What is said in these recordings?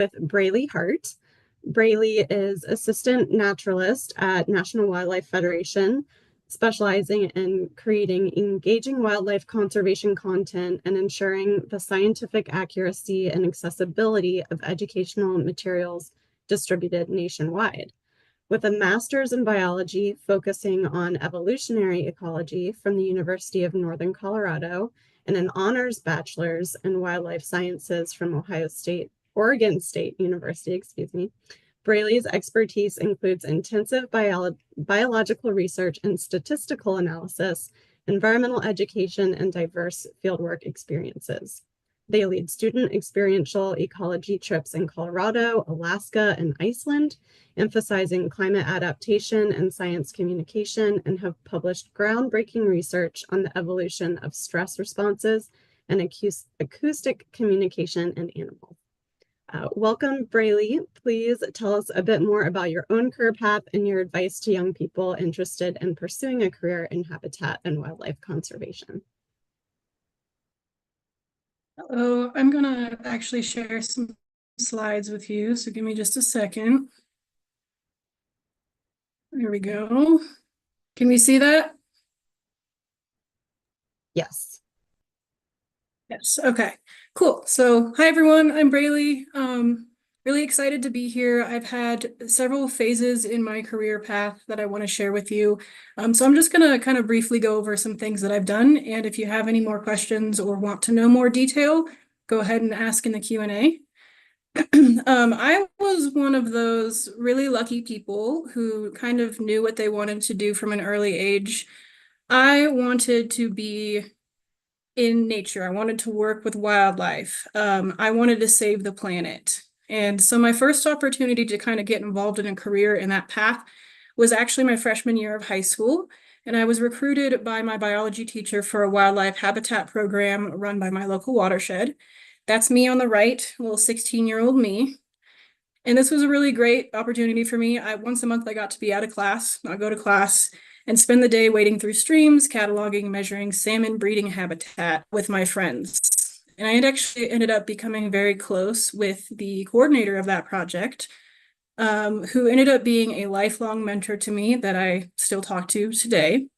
with Braley Hart. Braley is assistant naturalist at National Wildlife Federation, specializing in creating engaging wildlife conservation content and ensuring the scientific accuracy and accessibility of educational materials distributed nationwide. With a master's in biology focusing on evolutionary ecology from the University of Northern Colorado and an honors bachelor's in wildlife sciences from Oregon State University, Braley's expertise includes intensive biological research and statistical analysis, environmental education, and diverse fieldwork experiences. They lead student experiential ecology trips in Colorado, Alaska, and Iceland, emphasizing climate adaptation and science communication, and have published groundbreaking research on the evolution of stress responses and acoustic communication in animals. Welcome, Braley. Please tell us a bit more about your own career path and your advice to young people interested in pursuing a career in habitat and wildlife conservation. Hello, I'm gonna actually share some slides with you, so give me just a second. There we go. Can we see that? Yes. Yes, okay, cool. So hi everyone, I'm Braley. Really excited to be here. I've had several phases in my career path that I want to share with you. So I'm just gonna kind of briefly go over some things that I've done, and if you have any more questions or want to know more detail, go ahead and ask in the Q&A. I was one of those really lucky people who kind of knew what they wanted to do from an early age. I wanted to be in nature. I wanted to work with wildlife. I wanted to save the planet. And so my first opportunity to kind of get involved in a career in that path was actually my freshman year of high school. And I was recruited by my biology teacher for a wildlife habitat program run by my local watershed. That's me on the right, little 16-year-old me. And this was a really great opportunity for me. Once a month, I got to be out of class, not go to class, and spend the day wading through streams, cataloging, measuring salmon breeding habitat with my friends. And I had actually ended up becoming very close with the coordinator of that project, who ended up being a lifelong mentor to me that I still talk to today.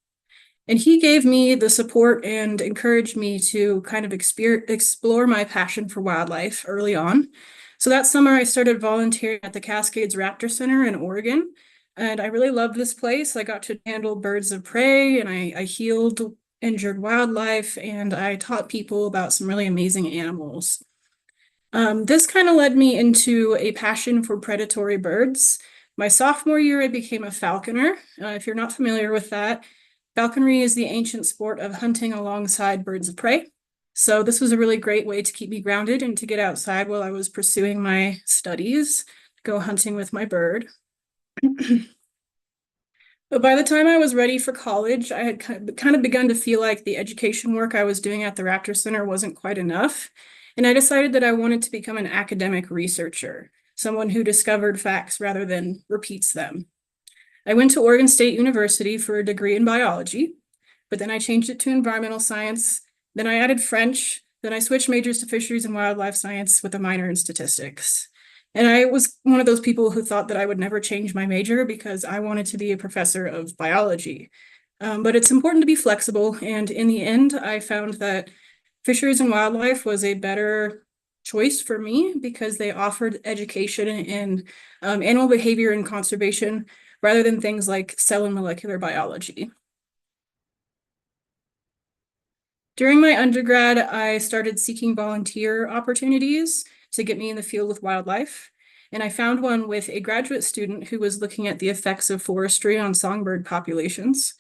And he gave me the support and encouraged me to kind of explore my passion for wildlife early on. So that summer, I started volunteering at the Cascades Raptor Center in Oregon. And I really loved this place. I got to handle birds of prey, and I healed injured wildlife, and I taught people about some really amazing animals. This kind of led me into a passion for predatory birds. My sophomore year, I became a falconer. If you're not familiar with that, falconry is the ancient sport of hunting alongside birds of prey. So this was a really great way to keep me grounded and to get outside while I was pursuing my studies, go hunting with my bird. But by the time I was ready for college, I had kind of begun to feel like the education work I was doing at the Raptor Center wasn't quite enough. And I decided that I wanted to become an academic researcher, someone who discovered facts rather than repeats them. I went to Oregon State University for a degree in biology, but then I changed it to environmental science. Then I added French. Then I switched majors to fisheries and wildlife science with a minor in statistics. And I was one of those people who thought that I would never change my major because I wanted to be a professor of biology. But it's important to be flexible. And in the end, I found that fisheries and wildlife was a better choice for me because they offered education in animal behavior and conservation rather than things like cell and molecular biology. During my undergrad, I started seeking volunteer opportunities to get me in the field with wildlife. And I found one with a graduate student who was looking at the effects of forestry on songbird populations.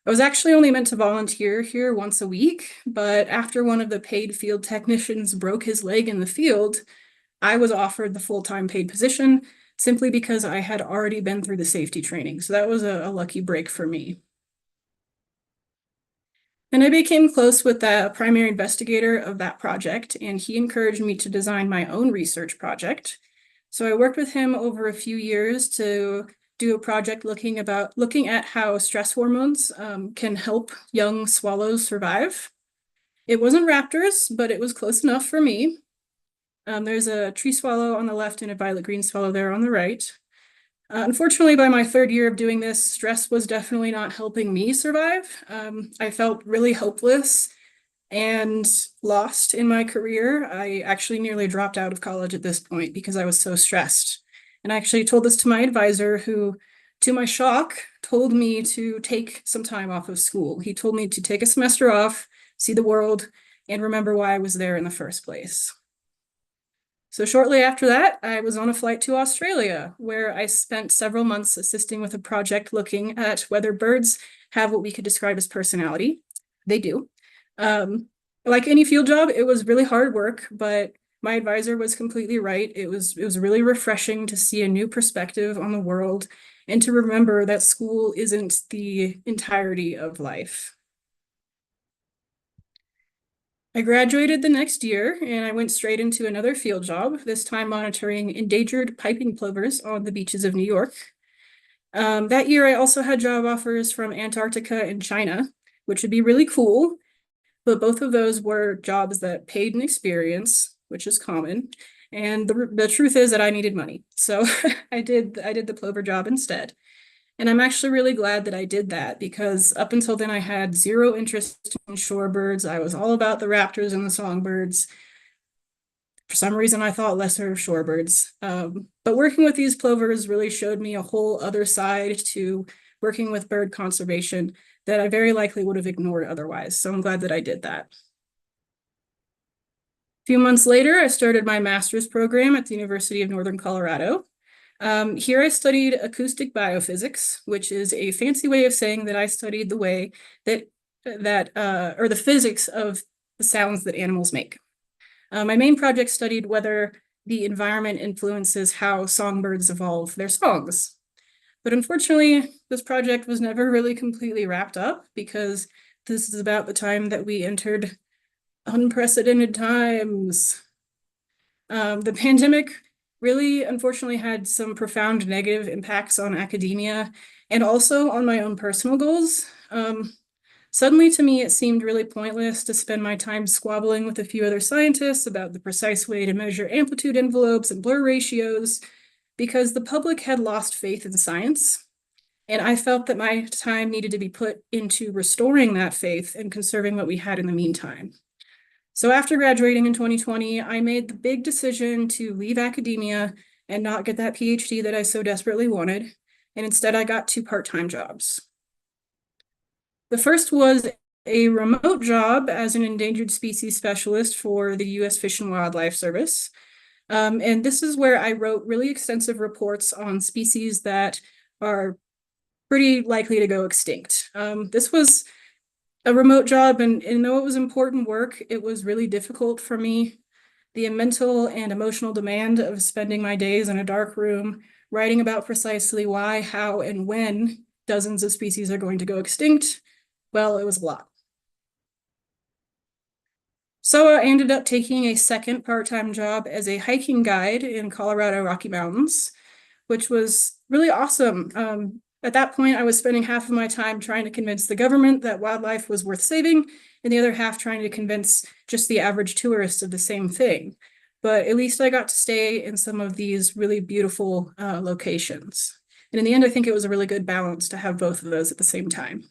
I was actually only meant to volunteer here once a week, but after one of the paid field technicians broke his leg in the field, I was offered the full-time paid position simply because I had already been through the safety training. So that was a lucky break for me. And I became close with the primary investigator of that project, and he encouraged me to design my own research project. So I worked with him over a few years to do a project looking at how stress hormones can help young swallows survive. It wasn't raptors, but it was close enough for me. There's a tree swallow on the left and a violet green swallow there on the right. Unfortunately, by my third year of doing this, stress was definitely not helping me survive. I felt really hopeless and lost in my career. I actually nearly dropped out of college at this point because I was so stressed. And I actually told this to my advisor, who, to my shock, told me to take some time off of school. He told me to take a semester off, see the world, and remember why I was there in the first place. So shortly after that, I was on a flight to Australia, where I spent several months assisting with a project looking at whether birds have what we could describe as personality. They do. Like any field job, it was really hard work, but my advisor was completely right. It was really refreshing to see a new perspective on the world and to remember that school isn't the entirety of life. I graduated the next year and I went straight into another field job, this time monitoring endangered piping plovers on the beaches of New York. That year, I also had job offers from Antarctica and China, which would be really cool, but both of those were jobs that paid in experience, which is common. And the truth is that I needed money. So I did the plover job instead. And I'm actually really glad that I did that, because up until then I had zero interest in shorebirds. I was all about the raptors and the songbirds. For some reason, I thought lesser of shorebirds. But working with these plovers really showed me a whole other side to working with bird conservation that I very likely would have ignored otherwise. So I'm glad that I did that. A few months later, I started my master's program at the University of Northern Colorado. Here I studied acoustic biophysics, which is a fancy way of saying that I studied the way that or the physics of the sounds that animals make. My main project studied whether the environment influences how songbirds evolve their songs. But unfortunately, this project was never really completely wrapped up, because this is about the time that we entered unprecedented times. The pandemic really, unfortunately, had some profound negative impacts on academia and also on my own personal goals. Suddenly, to me, it seemed really pointless to spend my time squabbling with a few other scientists about the precise way to measure amplitude envelopes and blur ratios, because the public had lost faith in science. And I felt that my time needed to be put into restoring that faith and conserving what we had in the meantime. So after graduating in 2020, I made the big decision to leave academia and not get that PhD that I so desperately wanted. And instead, I got two part-time jobs. The first was a remote job as an endangered species specialist for the U.S. Fish and Wildlife Service. And this is where I wrote really extensive reports on species that are pretty likely to go extinct. This was a remote job, and though it was important work, it was really difficult for me. The mental and emotional demand of spending my days in a dark room, writing about precisely why, how, and when dozens of species are going to go extinct, well, it was a lot. So I ended up taking a second part-time job as a hiking guide in Colorado Rocky Mountains, which was really awesome. At that point, I was spending half of my time trying to convince the government that wildlife was worth saving, and the other half trying to convince just the average tourist of the same thing. But at least I got to stay in some of these really beautiful locations. And in the end, I think it was a really good balance to have both of those at the same time.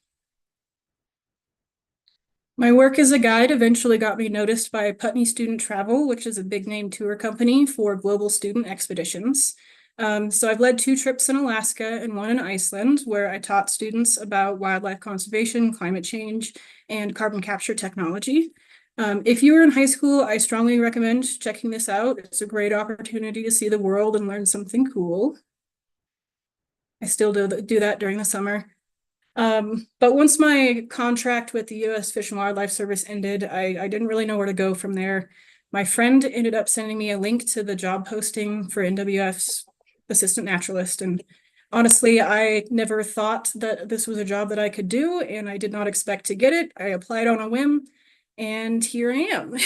My work as a guide eventually got me noticed by Putney Student Travel, which is a big name tour company for global student expeditions. So I've led 2 trips in Alaska and 1 in Iceland, where I taught students about wildlife conservation, climate change, and carbon capture technology. If you were in high school, I strongly recommend checking this out. It's a great opportunity to see the world and learn something cool. I still do that during the summer. But once my contract with the U.S. Fish and Wildlife Service ended, I didn't really know where to go from there. My friend ended up sending me a link to the job posting for NWF's assistant naturalist. And honestly, I never thought that this was a job that I could do, and I did not expect to get it. I applied on a whim, and here I am.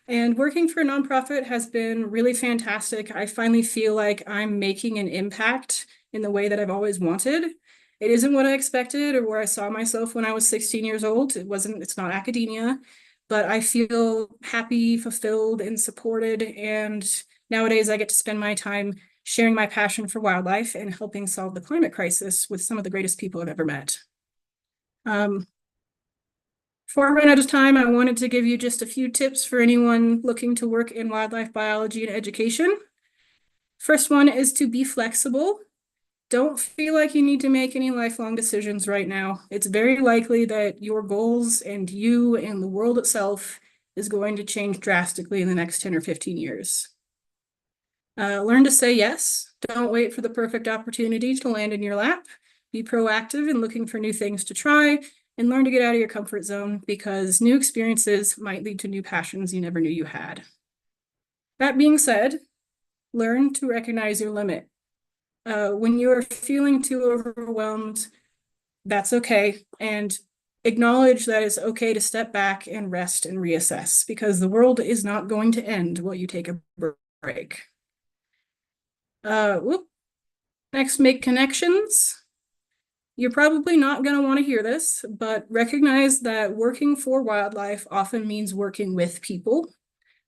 And working for a nonprofit has been really fantastic. I finally feel like I'm making an impact in the way that I've always wanted. It isn't what I expected or where I saw myself when I was 16 years old. It's not academia, but I feel happy, fulfilled, and supported. And nowadays I get to spend my time sharing my passion for wildlife and helping solve the climate crisis with some of the greatest people I've ever met. Before I run out of time, I wanted to give you just a few tips for anyone looking to work in wildlife biology and education. First one is to be flexible. Don't feel like you need to make any lifelong decisions right now. It's very likely that your goals and you and the world itself is going to change drastically in the next 10 or 15 years. Learn to say yes. Don't wait for the perfect opportunity to land in your lap. Be proactive in looking for new things to try and learn to get out of your comfort zone, because new experiences might lead to new passions you never knew you had. That being said, learn to recognize your limit. When you're feeling too overwhelmed, that's okay. And acknowledge that it's okay to step back and rest and reassess, because the world is not going to end while you take a break. Next, make connections. You're probably not going to want to hear this, but recognize that working for wildlife often means working with people.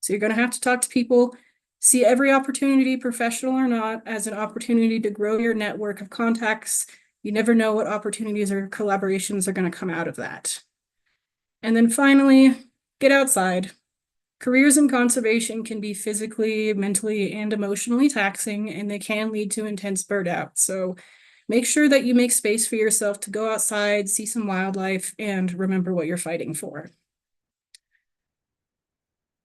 So you're going to have to talk to people. See every opportunity, professional or not, as an opportunity to grow your network of contacts. You never know what opportunities or collaborations are going to come out of that. And then finally, get outside. Careers in conservation can be physically, mentally, and emotionally taxing, and they can lead to intense burnout. So make sure that you make space for yourself to go outside, see some wildlife, and remember what you're fighting for.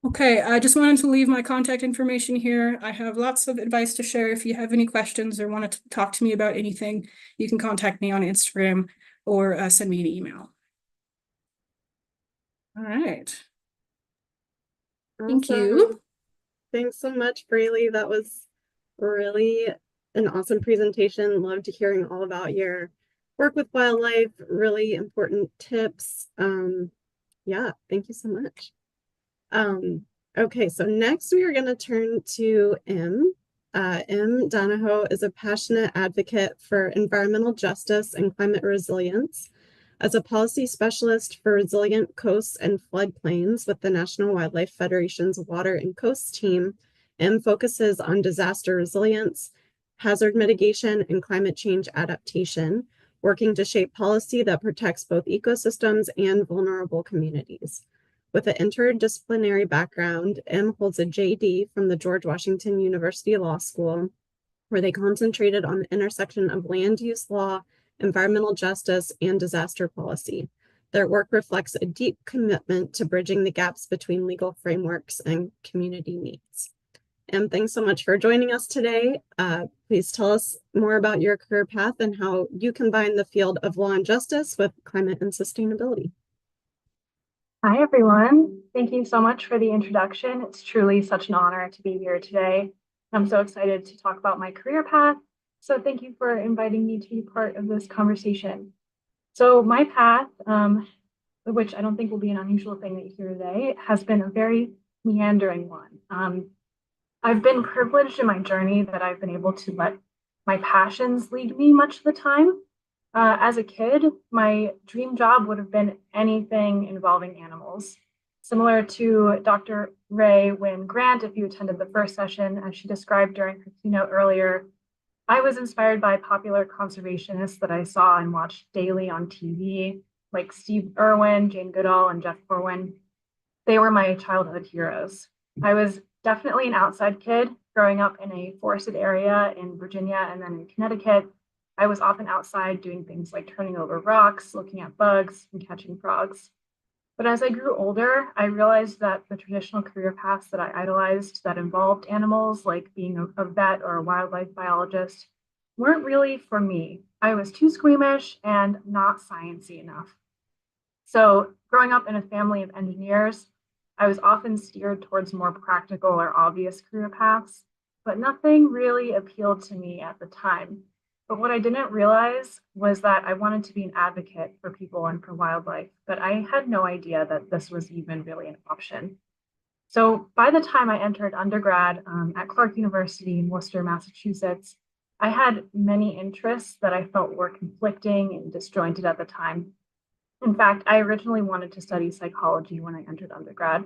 Okay, I just wanted to leave my contact information here. I have lots of advice to share. If you have any questions or want to talk to me about anything, you can contact me on Instagram or send me an email. All right. Thank you. Awesome. Thanks so much, Braylee. That was really an awesome presentation. Loved hearing all about your work with wildlife, really important tips. Yeah, thank you so much. Okay, so next we are going to turn to M. M. Donahoe is a passionate advocate for environmental justice and climate resilience. As a policy specialist for resilient coasts and floodplains with the National Wildlife Federation's Water and Coast team, M focuses on disaster resilience, hazard mitigation, and climate change adaptation, working to shape policy that protects both ecosystems and vulnerable communities. With an interdisciplinary background, M holds a JD from the George Washington University Law School, where they concentrated on the intersection of land use law, environmental justice, and disaster policy. Their work reflects a deep commitment to bridging the gaps between legal frameworks and community needs. And thanks so much for joining us today. Please tell us more about your career path and how you combine the field of law and justice with climate and sustainability. Hi, everyone. Thank you so much for the introduction. It's truly such an honor to be here today. I'm so excited to talk about my career path. So thank you for inviting me to be part of this conversation. So my path, which I don't think will be an unusual thing that you hear today, has been a very meandering one. I've been privileged in my journey that I've been able to let my passions lead me much of the time. As a kid, my dream job would have been anything involving animals. Similar to Dr. Ray Wynn Grant, if you attended the first session, as she described during her keynote earlier, I was inspired by popular conservationists that I saw and watched daily on TV, like Steve Irwin, Jane Goodall, and Jeff Corwin. They were my childhood heroes. I was definitely an outside kid growing up in a forested area in Virginia and then in Connecticut. I was often outside doing things like turning over rocks, looking at bugs, and catching frogs. But as I grew older, I realized that the traditional career paths that I idolized that involved animals, like being a vet or a wildlife biologist, weren't really for me. I was too squeamish and not sciencey enough. So growing up in a family of engineers, I was often steered towards more practical or obvious career paths, but nothing really appealed to me at the time. But what I didn't realize was that I wanted to be an advocate for people and for wildlife, but I had no idea that this was even really an option. So by the time I entered undergrad at Clark University in Worcester, Massachusetts, I had many interests that I felt were conflicting and disjointed at the time. In fact, I originally wanted to study psychology when I entered undergrad,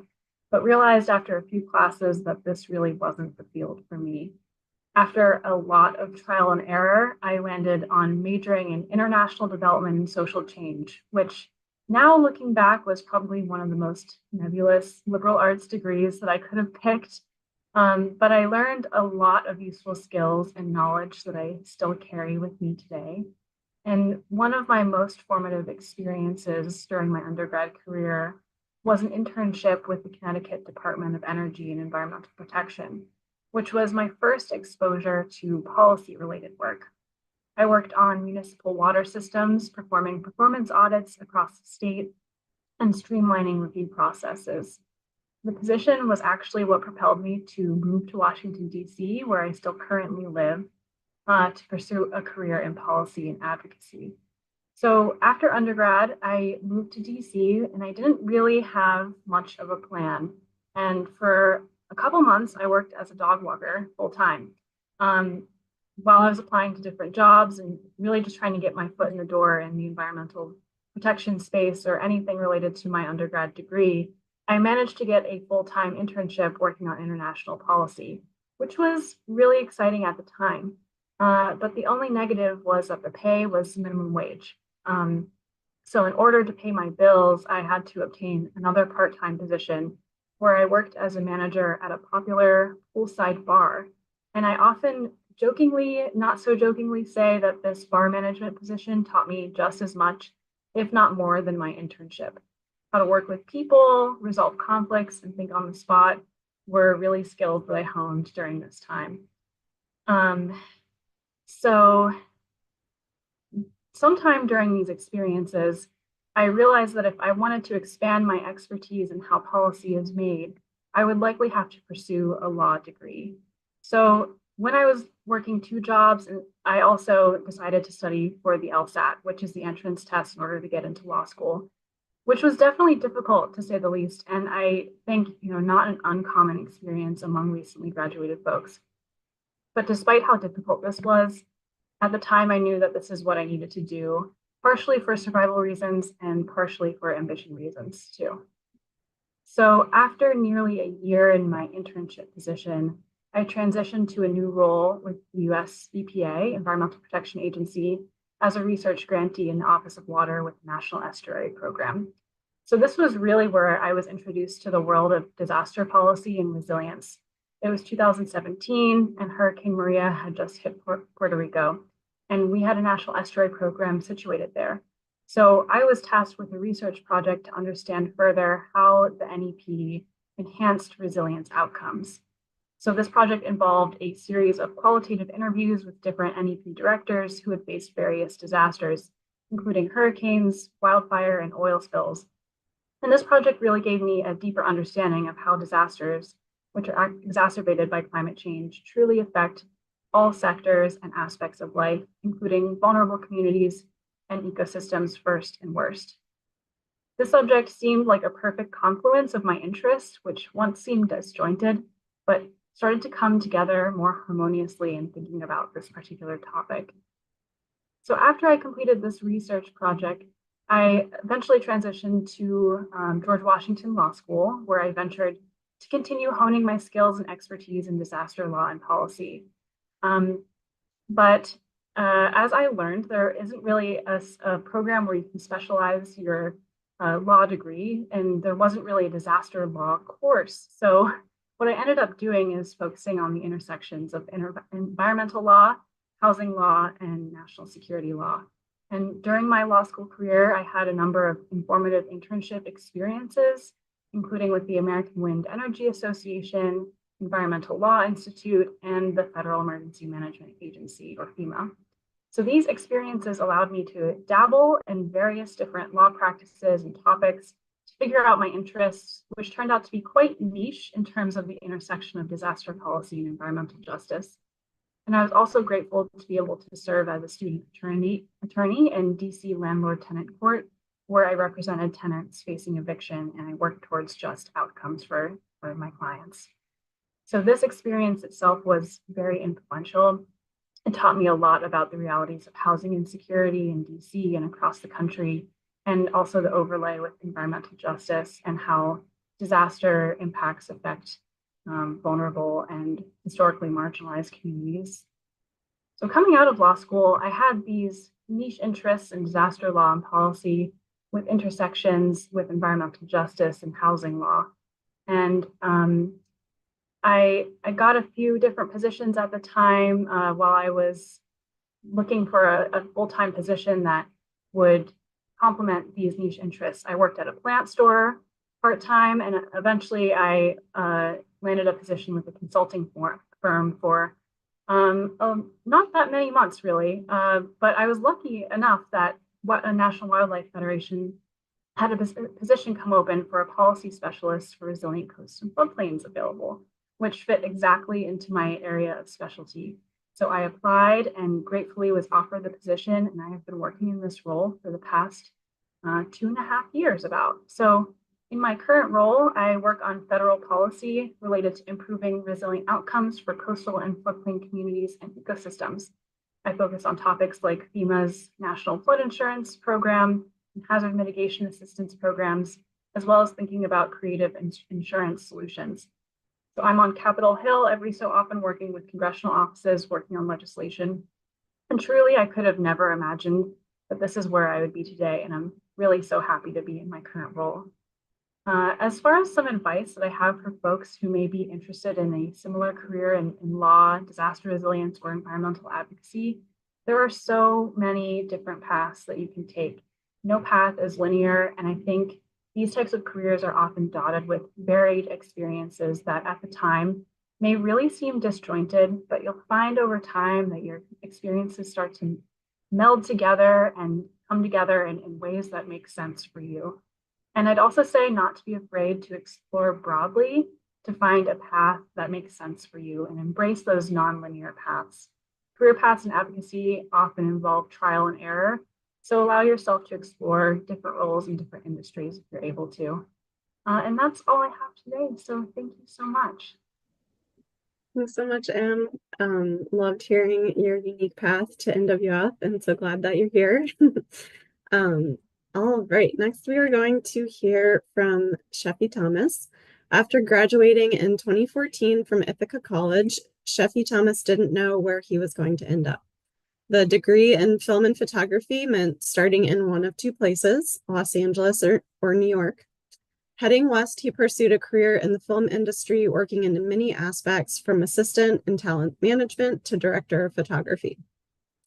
but realized after a few classes that this really wasn't the field for me. After a lot of trial and error, I landed on majoring in international development and social change, which now looking back was probably one of the most nebulous liberal arts degrees that I could have picked. But I learned a lot of useful skills and knowledge that I still carry with me today. And one of my most formative experiences during my undergrad career was an internship with the Connecticut Department of Energy and Environmental Protection, which was my first exposure to policy-related work. I worked on municipal water systems, performing performance audits across the state, and streamlining review processes. The position was actually what propelled me to move to Washington, D.C., where I still currently live, to pursue a career in policy and advocacy. So after undergrad, I moved to DC and I didn't really have much of a plan. And for a couple months, I worked as a dog walker full time. While I was applying to different jobs and really just trying to get my foot in the door in the environmental protection space or anything related to my undergrad degree, I managed to get a full-time internship working on international policy, which was really exciting at the time. But the only negative was that the pay was minimum wage. So in order to pay my bills, I had to obtain another part-time position where I worked as a manager at a popular poolside bar. And I often jokingly, not so jokingly, say that this bar management position taught me just as much, if not more, than my internship. How to work with people, resolve conflicts, and think on the spot were really skills that I honed during this time. So sometime during these experiences, I realized that if I wanted to expand my expertise in how policy is made, I would likely have to pursue a law degree. So when I was working two jobs, I also decided to study for the LSAT, which is the entrance test in order to get into law school, which was definitely difficult to say the least. And I think, not an uncommon experience among recently graduated folks. But despite how difficult this was, at the time I knew that this is what I needed to do, partially for survival reasons and partially for ambition reasons too. So after nearly a year in my internship position, I transitioned to a new role with the US EPA, Environmental Protection Agency, as a research grantee in the Office of Water with the National Estuary Program. So this was really where I was introduced to the world of disaster policy and resilience. It was 2017 and Hurricane Maria had just hit Puerto Rico, and we had a national estuary program situated there. So I was tasked with a research project to understand further how the NEP enhanced resilience outcomes. So this project involved a series of qualitative interviews with different NEP directors who had faced various disasters, including hurricanes, wildfire, and oil spills. And this project really gave me a deeper understanding of how disasters, which are exacerbated by climate change, truly affect all sectors and aspects of life, including vulnerable communities and ecosystems first and worst. This subject seemed like a perfect confluence of my interests, which once seemed disjointed, but started to come together more harmoniously in thinking about this particular topic. So after I completed this research project, I eventually transitioned to George Washington Law School, where I ventured to continue honing my skills and expertise in disaster law and policy. But as I learned, there isn't really a program where you can specialize your law degree, and there wasn't really a disaster law course. So what I ended up doing is focusing on the intersections of environmental law, housing law, and national security law. And during my law school career, I had a number of informative internship experiences, including with the American Wind Energy Association, Environmental Law Institute, and the Federal Emergency Management Agency, or FEMA. So these experiences allowed me to dabble in various different law practices and topics to figure out my interests, which turned out to be quite niche in terms of the intersection of disaster policy and environmental justice. And I was also grateful to be able to serve as a student attorney in DC Landlord-Tenant Court, where I represented tenants facing eviction and I worked towards just outcomes for my clients. So this experience itself was very influential. It taught me a lot about the realities of housing insecurity in DC and across the country, and also the overlay with environmental justice and how disaster impacts affect vulnerable and historically marginalized communities. So coming out of law school, I had these niche interests in disaster law and policy with intersections with environmental justice and housing law. And I got a few different positions at the time while I was looking for a full-time position that would complement these niche interests. I worked at a plant store part-time, and eventually I landed a position with a consulting firm for not that many months, really. But I was lucky enough that a National Wildlife Federation had a position come open for a policy specialist for resilient coasts and floodplains available, which fit exactly into my area of specialty. So I applied and gratefully was offered the position, and I have been working in this role for the past 2.5 years about. So in my current role, I work on federal policy related to improving resilient outcomes for coastal and floodplain communities and ecosystems. I focus on topics like FEMA's National Flood Insurance Program and hazard mitigation assistance programs, as well as thinking about creative insurance solutions. So I'm on Capitol Hill every so often working with congressional offices, working on legislation. And truly, I could have never imagined that this is where I would be today. And I'm really so happy to be in my current role. As far as some advice that I have for folks who may be interested in a similar career in law, disaster resilience, or environmental advocacy, there are so many different paths that you can take. No path is linear, and I think these types of careers are often dotted with varied experiences that at the time may really seem disjointed, but you'll find over time that your experiences start to meld together and come together in ways that make sense for you. And I'd also say not to be afraid to explore broadly to find a path that makes sense for you and embrace those nonlinear paths. Career paths in advocacy often involve trial and error, so allow yourself to explore different roles in different industries if you're able to. And that's all I have today, so thank you so much. Thanks so much, Anne. Loved hearing your unique path to NWF, and so glad that you're here. All right, next we are going to hear from Sheffy Thomas. After graduating in 2014 from Ithaca College, Sheffy Thomas didn't know where he was going to end up. The degree in film and photography meant starting in one of two places, Los Angeles or New York. Heading west, he pursued a career in the film industry, working in many aspects from assistant and talent management to director of photography.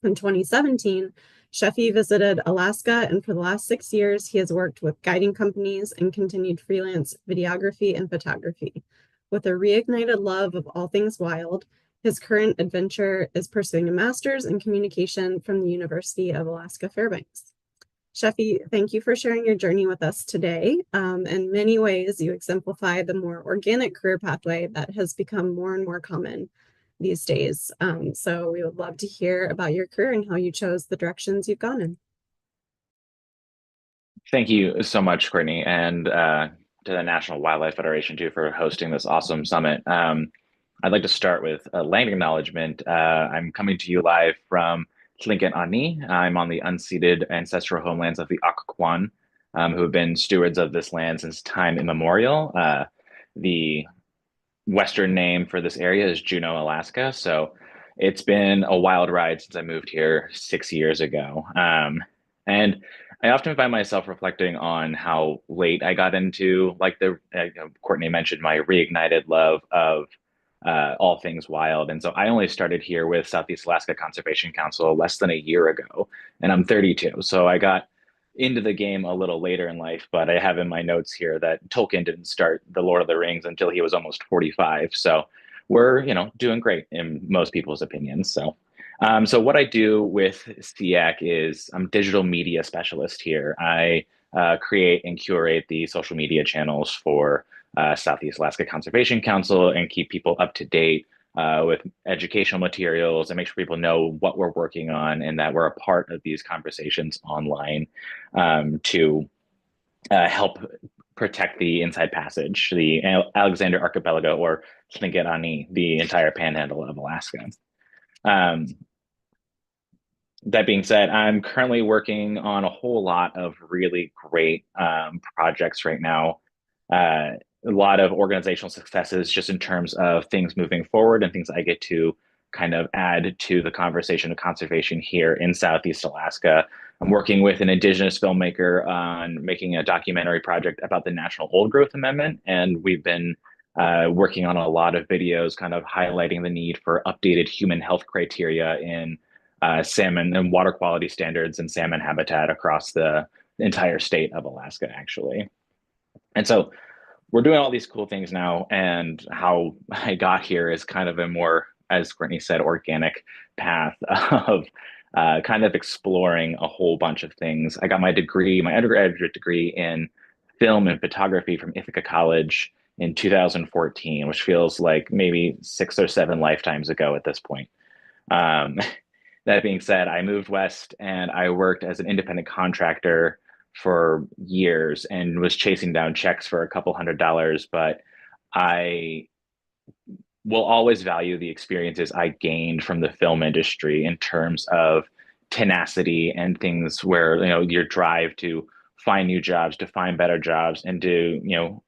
In 2017, Sheffy visited Alaska, and for the last 6 years, he has worked with guiding companies and continued freelance videography and photography. With a reignited love of all things wild, his current adventure is pursuing a master's in communication from the University of Alaska Fairbanks. Sheffy, thank you for sharing your journey with us today. In many ways, you exemplify the more organic career pathway that has become more and more common these days. So we would love to hear about your career and how you chose the directions you've gone in. Thank you so much, Courtney, and to the National Wildlife Federation too for hosting this awesome summit. I'd like to start with a land acknowledgement. I'm coming to you live from Tlingit Ani. I'm on the unceded ancestral homelands of the Occoquan, who have been stewards of this land since time immemorial. The Western name for this area is Juneau, Alaska. So it's been a wild ride since I moved here 6 years ago. And I often find myself reflecting on how late I got into, like Courtney mentioned, my reignited love of all things wild. And so I only started here with Southeast Alaska Conservation Council less than a year ago, and I'm 32. So I got into the game a little later in life, but I have in my notes here that Tolkien didn't start The Lord of the Rings until he was almost 45. So we're, doing great in most people's opinions. So what I do with SEAC is I'm digital media specialist here. I create and curate the social media channels for Southeast Alaska Conservation Council and keep people up to date with educational materials and make sure people know what we're working on and that we're a part of these conversations online to help protect the Inside Passage, the Alexander Archipelago, or Tlingit Ani, the entire panhandle of Alaska. That being said, I'm currently working on a whole lot of really great projects right now. A lot of organizational successes just in terms of things moving forward and things I get to kind of add to the conversation of conservation here in Southeast Alaska. I'm working with an Indigenous filmmaker on making a documentary project about the National Old Growth Amendment, and we've been working on a lot of videos kind of highlighting the need for updated human health criteria in salmon and water quality standards and salmon habitat across the entire state of Alaska, actually. And so we're doing all these cool things now. And how I got here is kind of a more, as Brittany said, organic path of kind of exploring a whole bunch of things. I got my degree, my undergraduate degree in film and photography from Ithaca College in 2014, which feels like maybe 6 or 7 lifetimes ago at this point. Um, that being said, I moved west and I worked as an independent contractor for years and was chasing down checks for a couple $100s, but I will always value the experiences I gained from the film industry in terms of tenacity and things where, your drive to find new jobs, to find better jobs, and to,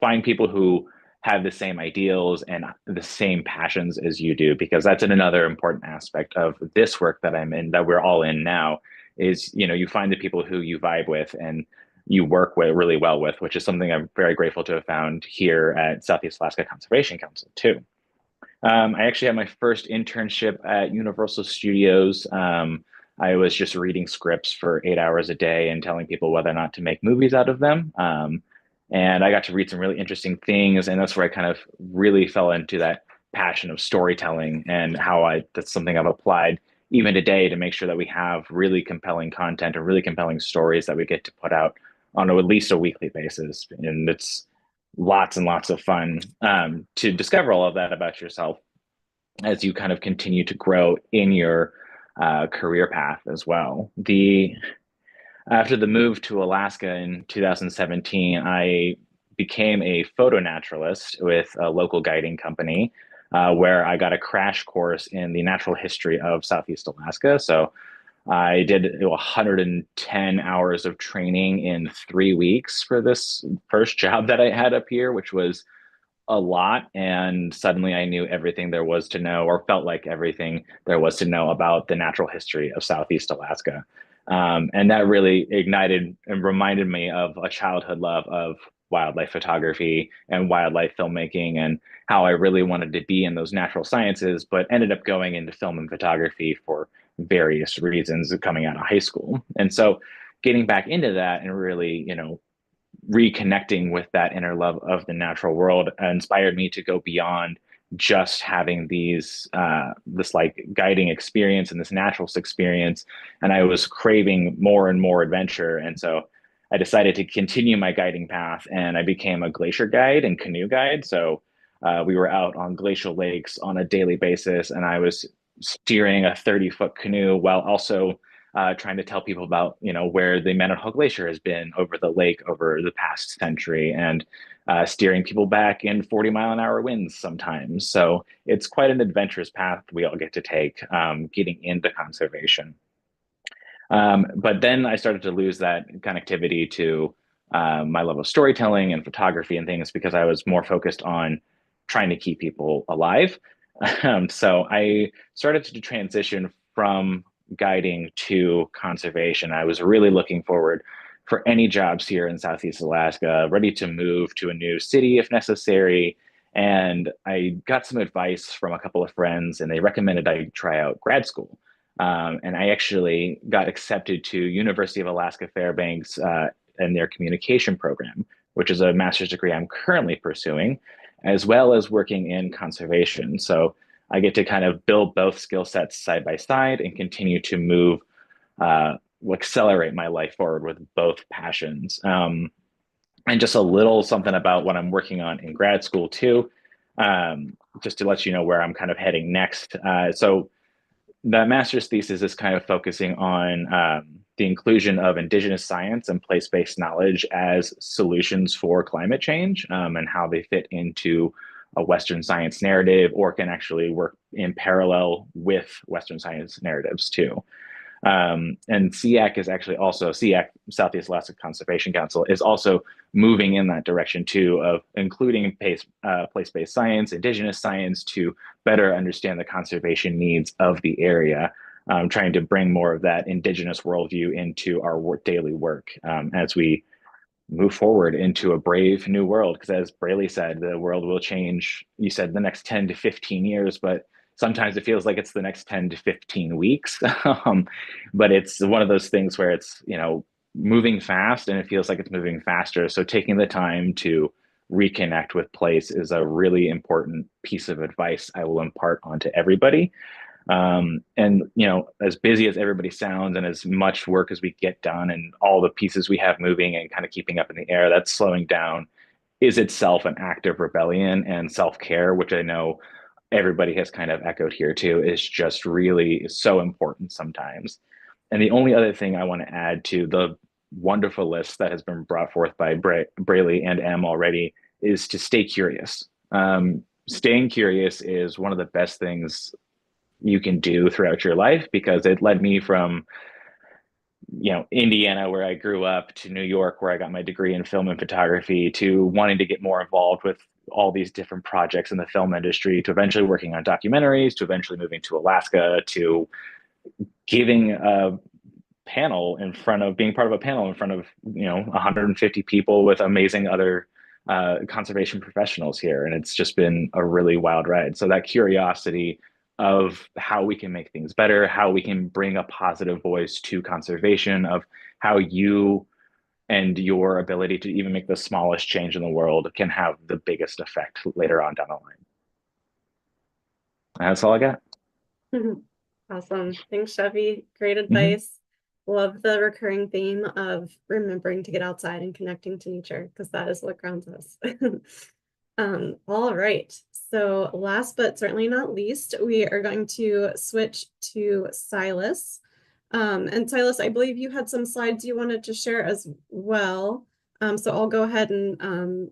find people who have the same ideals and the same passions as you do, because that's another important aspect of this work that I'm in, that we're all in now, is you find the people who you vibe with and you work with really well with, which is something I'm very grateful to have found here at Southeast Alaska Conservation Council too. I actually had my first internship at Universal Studios. I was just reading scripts for 8 hours a day and telling people whether or not to make movies out of them. And I got to read some really interesting things, and that's where I kind of really fell into that passion of storytelling and how that's something I've applied even today to make sure that we have really compelling content and really compelling stories that we get to put out on at least a weekly basis. And it's lots and lots of fun to discover all of that about yourself as you kind of continue to grow in your career path as well. After the move to Alaska in 2017, I became a photo naturalist with a local guiding company, where I got a crash course in the natural history of Southeast Alaska. So I did 110 hours of training in 3 weeks for this first job that I had up here, which was a lot. And suddenly I knew everything there was to know, or felt like everything there was to know about the natural history of Southeast Alaska. And that really ignited and reminded me of a childhood love of wildlife photography and wildlife filmmaking, and how I really wanted to be in those natural sciences, but ended up going into film and photography for various reasons coming out of high school. And so getting back into that and really, reconnecting with that inner love of the natural world inspired me to go beyond just having this like guiding experience and this naturalist experience, and I was craving more and more adventure. And so I decided to continue my guiding path, and I became a glacier guide and canoe guide. So we were out on glacial lakes on a daily basis, and I was steering a 30-foot canoe while also trying to tell people about where the Manitowoc Glacier has been over the lake over the past century, and steering people back in 40-mile-an-hour winds sometimes. So it's quite an adventurous path we all get to take, getting into conservation. But then I started to lose that connectivity to my love of storytelling and photography and things, because I was more focused on trying to keep people alive. So I started to transition from guiding to conservation. I was really looking forward for any jobs here in Southeast Alaska, ready to move to a new city if necessary. And I got some advice from a couple of friends, and they recommended I try out grad school. And I actually got accepted to University of Alaska Fairbanks in their communication program, which is a master's degree I'm currently pursuing, as well as working in conservation. So I get to kind of build both skill sets side by side and continue to move, accelerate my life forward with both passions. And just a little something about what I'm working on in grad school too, just to let you know where I'm kind of heading next. So that master's thesis is kind of focusing on the inclusion of Indigenous science and place-based knowledge as solutions for climate change, and how they fit into a Western science narrative, or can actually work in parallel with Western science narratives too. And SEAC is actually also SEAC, Southeast Alaska Conservation Council, is also moving in that direction too, of including place-based science, indigenous science to better understand the conservation needs of the area, trying to bring more of that indigenous worldview into our daily work as we move forward into a brave new world. Because as Braley said, the world will change. You said the next 10 to 15 years, but sometimes it feels like it's the next 10 to 15 weeks. But it's one of those things where it's, moving fast and it feels like it's moving faster. So taking the time to reconnect with place is a really important piece of advice I will impart onto everybody. And as busy as everybody sounds and as much work as we get done and all the pieces we have moving and kind of keeping up in the air, that's slowing down is itself an act of rebellion, and self-care, which I know everybody has kind of echoed here too, is just really so important sometimes. And the only other thing I want to add to the wonderful list that has been brought forth by Braley and Em already is to stay curious. Staying curious is one of the best things you can do throughout your life, because it led me from Indiana, where I grew up, to New York, where I got my degree in film and photography, to wanting to get more involved with all these different projects in the film industry, to eventually working on documentaries, to eventually moving to Alaska, to giving a panel in front of being part of a panel in front of 150 people with amazing other conservation professionals here. And it's just been a really wild ride. So that curiosity of how we can make things better, how we can bring a positive voice to conservation, of how you and your ability to even make the smallest change in the world can have the biggest effect later on down the line. And that's all I got. Awesome. Thanks, Chevy. Great advice. Love the recurring theme of remembering to get outside and connecting to nature, because that is what grounds us. All right. So last but certainly not least, we are going to switch to Silas. And Silas, I believe you had some slides you wanted to share as well. So I'll go ahead and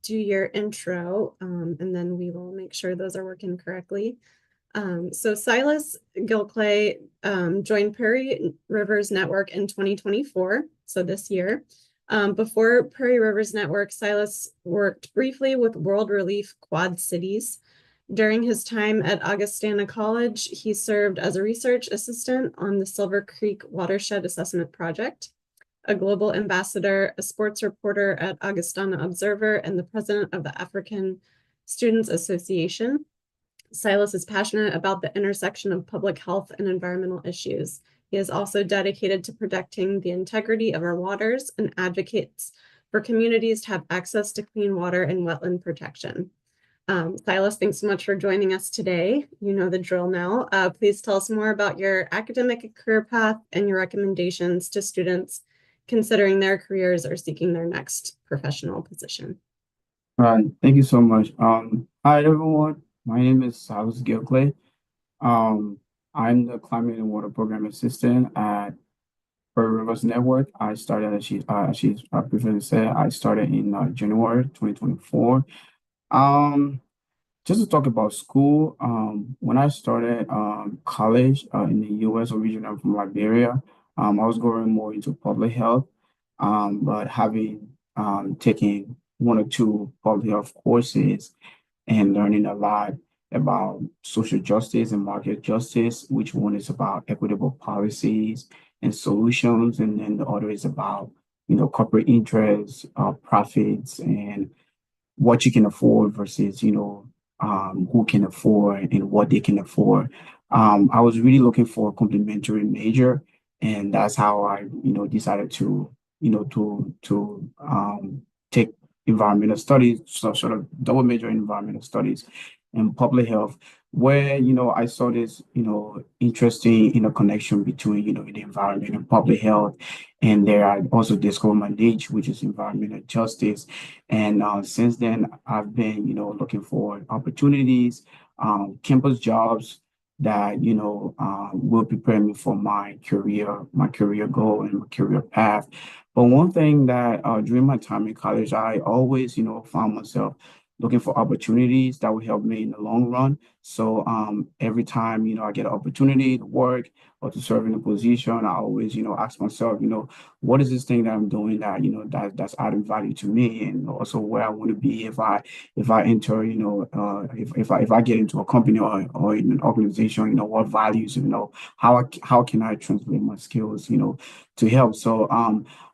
do your intro, and then we will make sure those are working correctly. So Silas Gilclay joined Prairie Rivers Network in 2024, so this year. Before Prairie Rivers Network, Silas worked briefly with World Relief Quad Cities. During his time at Augustana College, he served as a research assistant on the Silver Creek Watershed Assessment Project, a global ambassador, a sports reporter at Augustana Observer, and the president of the African Students Association. Silas is passionate about the intersection of public health and environmental issues. He is also dedicated to protecting the integrity of our waters and advocates for communities to have access to clean water and wetland protection. Silas, thanks so much for joining us today. You know the drill now. Please tell us more about your academic and career path and your recommendations to students considering their careers or seeking their next professional position. All right, thank you so much. Hi everyone. My name is Silas Gilclay. I'm the Climate and Water Program Assistant at Prairie Rivers Network. I started, as she previously said, I started in January 2024. Just to talk about school, when I started college in the U.S., originally I'm from Liberia, I was going more into public health, but having taken one or two public health courses and learning a lot about social justice and market justice, which one is about equitable policies and solutions, and then the other is about, corporate interests, profits, and what you can afford versus, who can afford and what they can afford. I was really looking for a complementary major, and that's how I, decided to, take environmental studies, so sort of double major in environmental studies and public health, where, I saw this, interesting, connection between, the environment and public health. And there I also discovered my niche, which is environmental justice. And since then, I've been, looking for opportunities, campus jobs that, will prepare me for my career goal and my career path. But one thing that during my time in college, I always, found myself looking for opportunities that will help me in the long run. So every time, I get an opportunity to work or to serve in a position, I always, ask myself, what is this thing that I'm doing that, that's adding value to me, and also where I want to be if I enter, if I get into a company or in an organization, what values, how can I translate my skills, to help. So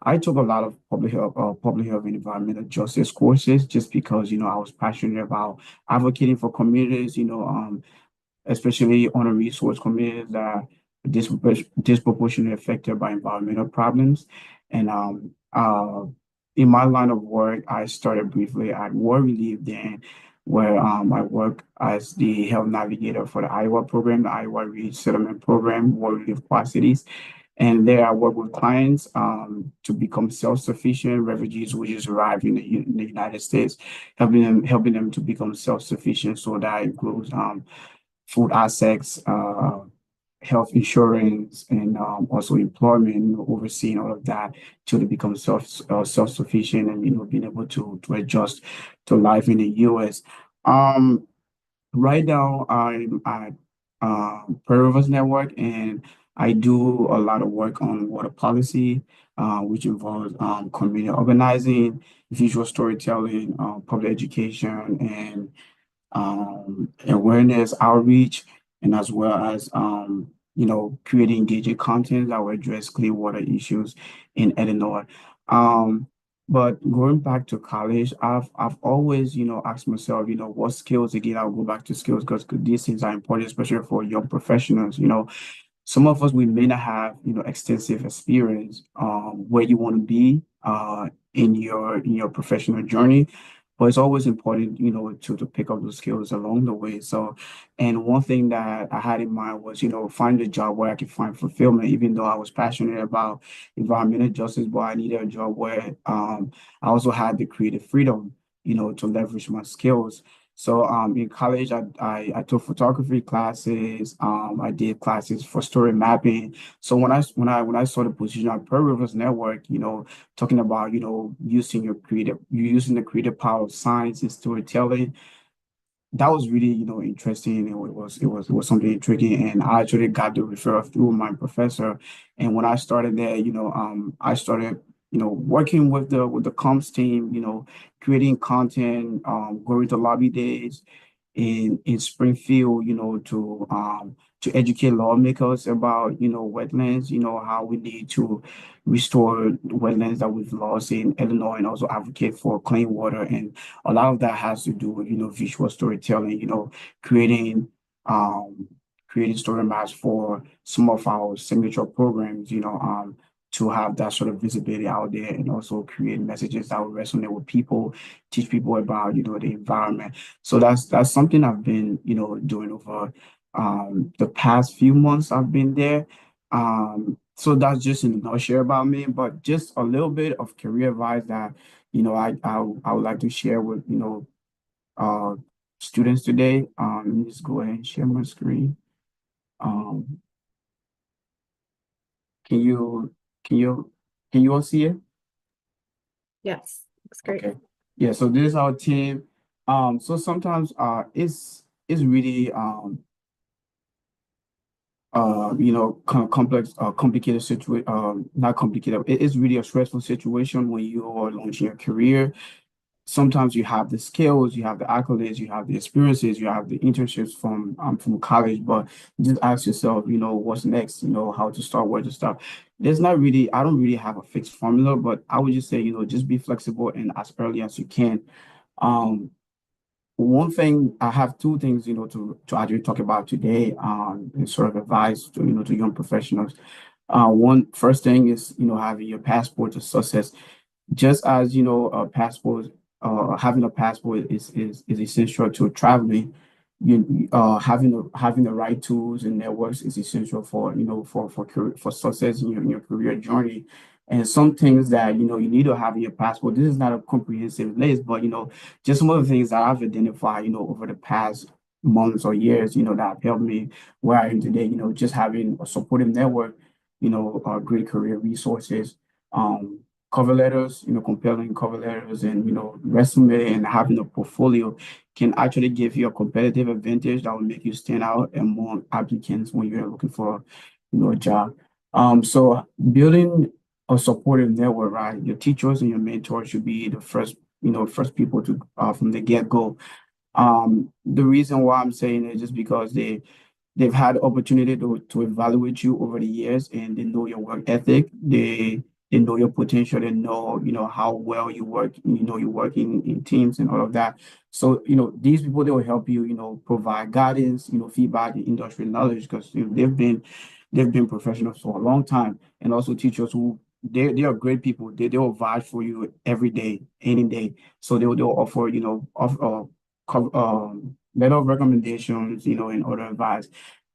I took a lot of public health and environmental justice courses just because, I was passionate about advocating for communities, especially on a resource communities that are disproportionately affected by environmental problems. And in my line of work, I started briefly at War Relief then, where I work as the health navigator for the Iowa program, the Iowa Resettlement Program, War Relief Capacities. And there I work with clients to become self-sufficient refugees who just arrived in the United States, helping them to become self-sufficient. So that includes food assets, health insurance, and also employment, overseeing all of that till they become self-sufficient and being able to adjust to life in the U.S. Right now, I'm at Prairie Rivers Network, and I do a lot of work on water policy, which involves community organizing, visual storytelling, public education, and awareness outreach, and as well as creating engaging content that will address clean water issues in Illinois. But going back to college, I've always asked myself, what skills again. I'll go back to skills because these things are important, especially for young professionals. Some of us, we may not have extensive experience where you want to be in your professional journey, but it's always important to pick up those skills along the way. So, and one thing that I had in mind was find a job where I could find fulfillment, even though I was passionate about environmental justice, but I needed a job where I also had the creative freedom to leverage my skills. So in college, I took photography classes. I did classes for story mapping. So when I saw the position at Pearl Rivers Network, talking about using the creative power of science and storytelling, that was really interesting, and it was something intriguing, and I actually got the referral through my professor. And when I started there, I started working with the comms team, creating content, going to lobby days in Springfield, to educate lawmakers about wetlands, how we need to restore wetlands that we've lost in Illinois, and also advocate for clean water. And a lot of that has to do with visual storytelling, creating um creating story maps for some of our signature programs, to have that sort of visibility out there, and also create messages that will resonate with people, teach people about the environment. So that's something I've been doing over the past few months I've been there. So that's just in a nutshell about me, but just a little bit of career advice that I would like to share with uh students today. Let me just go ahead and share my screen. Um, can you can you can you all see it? Yes, looks great. Okay. Yeah, so this is our team. So sometimes it's really kind of complex, complicated situation, not complicated. It's really a stressful situation when you are launching your career. Sometimes you have the skills, you have the accolades, you have the experiences, you have the internships from college, but you just ask yourself, what's next, how to start, where to start. I don't really have a fixed formula, but I would just say, just be flexible and as early as you can. Um, One thing, I have two things, to actually talk about today, and sort of advice to young professionals. One first thing is, having your passport to success. Just as a passport, having a passport is essential to traveling. Having the right tools and networks is essential for for success in your career journey. And some things that you need to have in your passport. This is not a comprehensive list, but just some of the things that I've identified over the past months or years that have helped me where I am today. Just having a supportive network, great career resources, um, cover letters, compelling cover letters, and resume, and having a portfolio can actually give you a competitive advantage that will make you stand out among applicants when you're looking for job. So building a supportive network, right? Your teachers and your mentors should be the first people to from the get-go. The reason why I'm saying it is just because they've had opportunity to evaluate you over the years, and they know your work ethic. They know your potential. They know, how well you work. You work in teams and all of that. So, these people, they will help you, provide guidance, feedback, and industry knowledge, because they've been professionals for a long time, and also teachers who they are great people. They will vouch for you every day, any day. So they'll offer, letter of recommendations, and other advice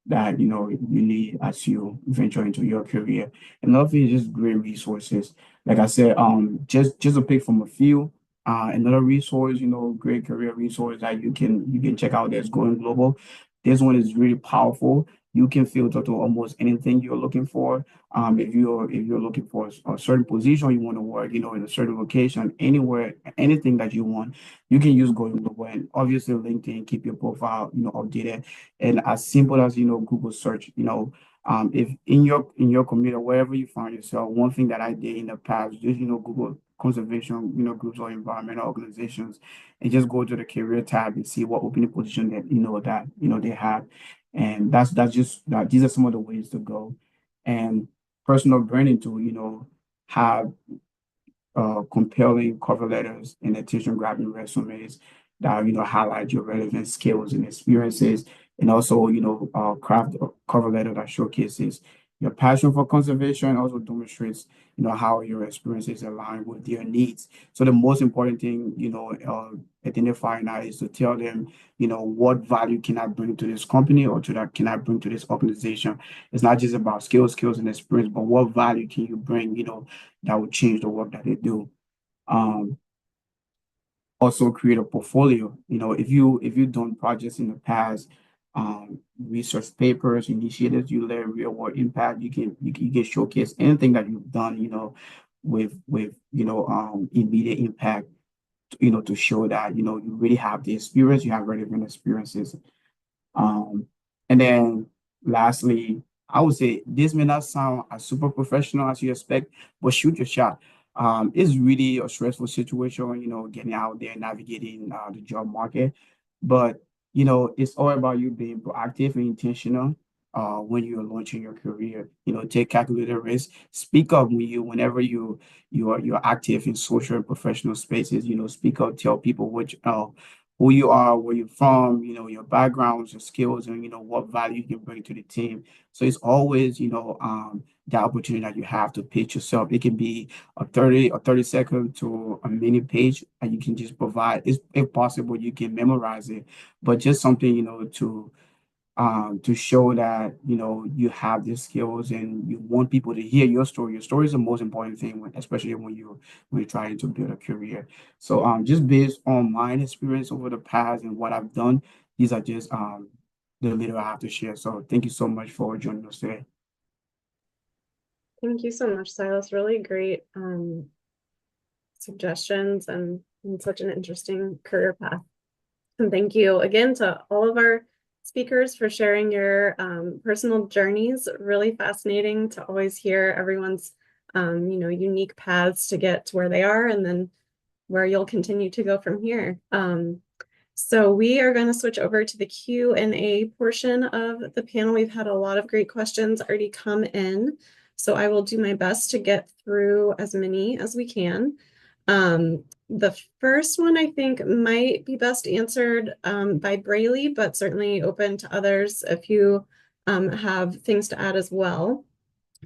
that you need as you venture into your career. And another thing is just great resources. Like I said, just to pick from a few. Another resource, great career resource that you can check out that's going global. This one is really powerful. You can filter to almost anything you're looking for. If you're looking for a certain position you want to work, in a certain location, anywhere, anything that you want, you can use Going Global. And obviously LinkedIn, keep your profile, updated. And as simple as, Google search, if in your community, wherever you find yourself, one thing that I did in the past, just, Google conservation, groups or environmental organizations, and just go to the career tab and see what opening position that they have. And these are some of the ways to go. And personal branding to, have compelling cover letters and attention-grabbing resumes that highlight your relevant skills and experiences, and also craft a cover letter that showcases your passion for conservation, and also demonstrates how your experiences align with their needs. So the most important thing identifying that is to tell them what value can I bring to this company, or to that can I bring to this organization. It's not just about skills and experience, but what value can you bring that will change the work that they do. Um, Also create a portfolio. If you've done projects in the past, research papers, initiatives, you learn real world impact. You can showcase anything that you've done, with immediate impact, to show that you really have the experience, you have relevant experiences. Um, and then lastly, I would say this may not sound as super professional as you expect, but shoot your shot. It's really a stressful situation, getting out there, navigating the job market. But, it's all about you being proactive and intentional when you're launching your career. Take calculated risks. Speak up whenever you're active in social and professional spaces. Speak up, tell people who you are, where you're from, your backgrounds, your skills, and what value you can bring to the team. So it's always, the opportunity that you have to pitch yourself. It can be a 30-second to a minute page, and you can just provide. If possible, you can memorize it, but just something, to show that you have these skills and you want people to hear your story. Your story is the most important thing, especially when you're trying to build a career. So just based on my experience over the past and what I've done, these are just the little I have to share. So thank you so much for joining us today. Thank you so much, Silas. Really great suggestions and such an interesting career path. And thank you again to all of our speakers for sharing your personal journeys. Really fascinating to always hear everyone's unique paths to get to where they are, and then where you'll continue to go from here. So we are going to switch over to the Q&A portion of the panel. We've had a lot of great questions already come in, so I will do my best to get through as many as we can. The first one I think might be best answered by Braley, but certainly open to others if you have things to add as well.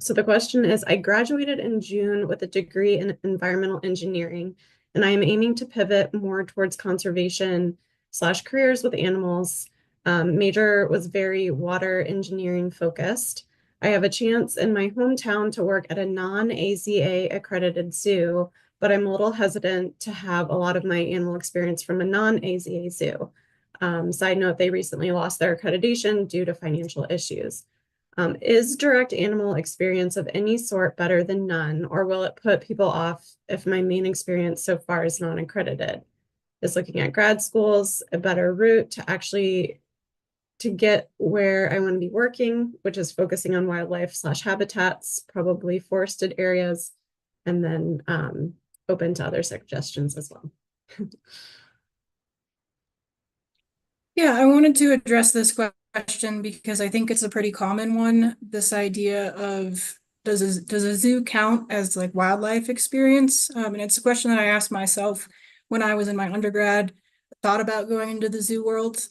So the question is, I graduated in June with a degree in environmental engineering, and I am aiming to pivot more towards conservation/careers with animals. Major was very water engineering focused. I have a chance in my hometown to work at a non-AZA accredited zoo, but I'm a little hesitant to have a lot of my animal experience from a non-AZA zoo. Side note, they recently lost their accreditation due to financial issues. Is direct animal experience of any sort better than none, or will it put people off if my main experience so far is non-accredited? Is looking at grad schools a better route to actually to get where I want to be working, which is focusing on wildlife/habitats, probably forested areas, and then open to other suggestions as well. Yeah, I wanted to address this question because I think it's a pretty common one. This idea of does a zoo count as like wildlife experience? And it's a question that I asked myself when I was in my undergrad, thought about going into the zoo world,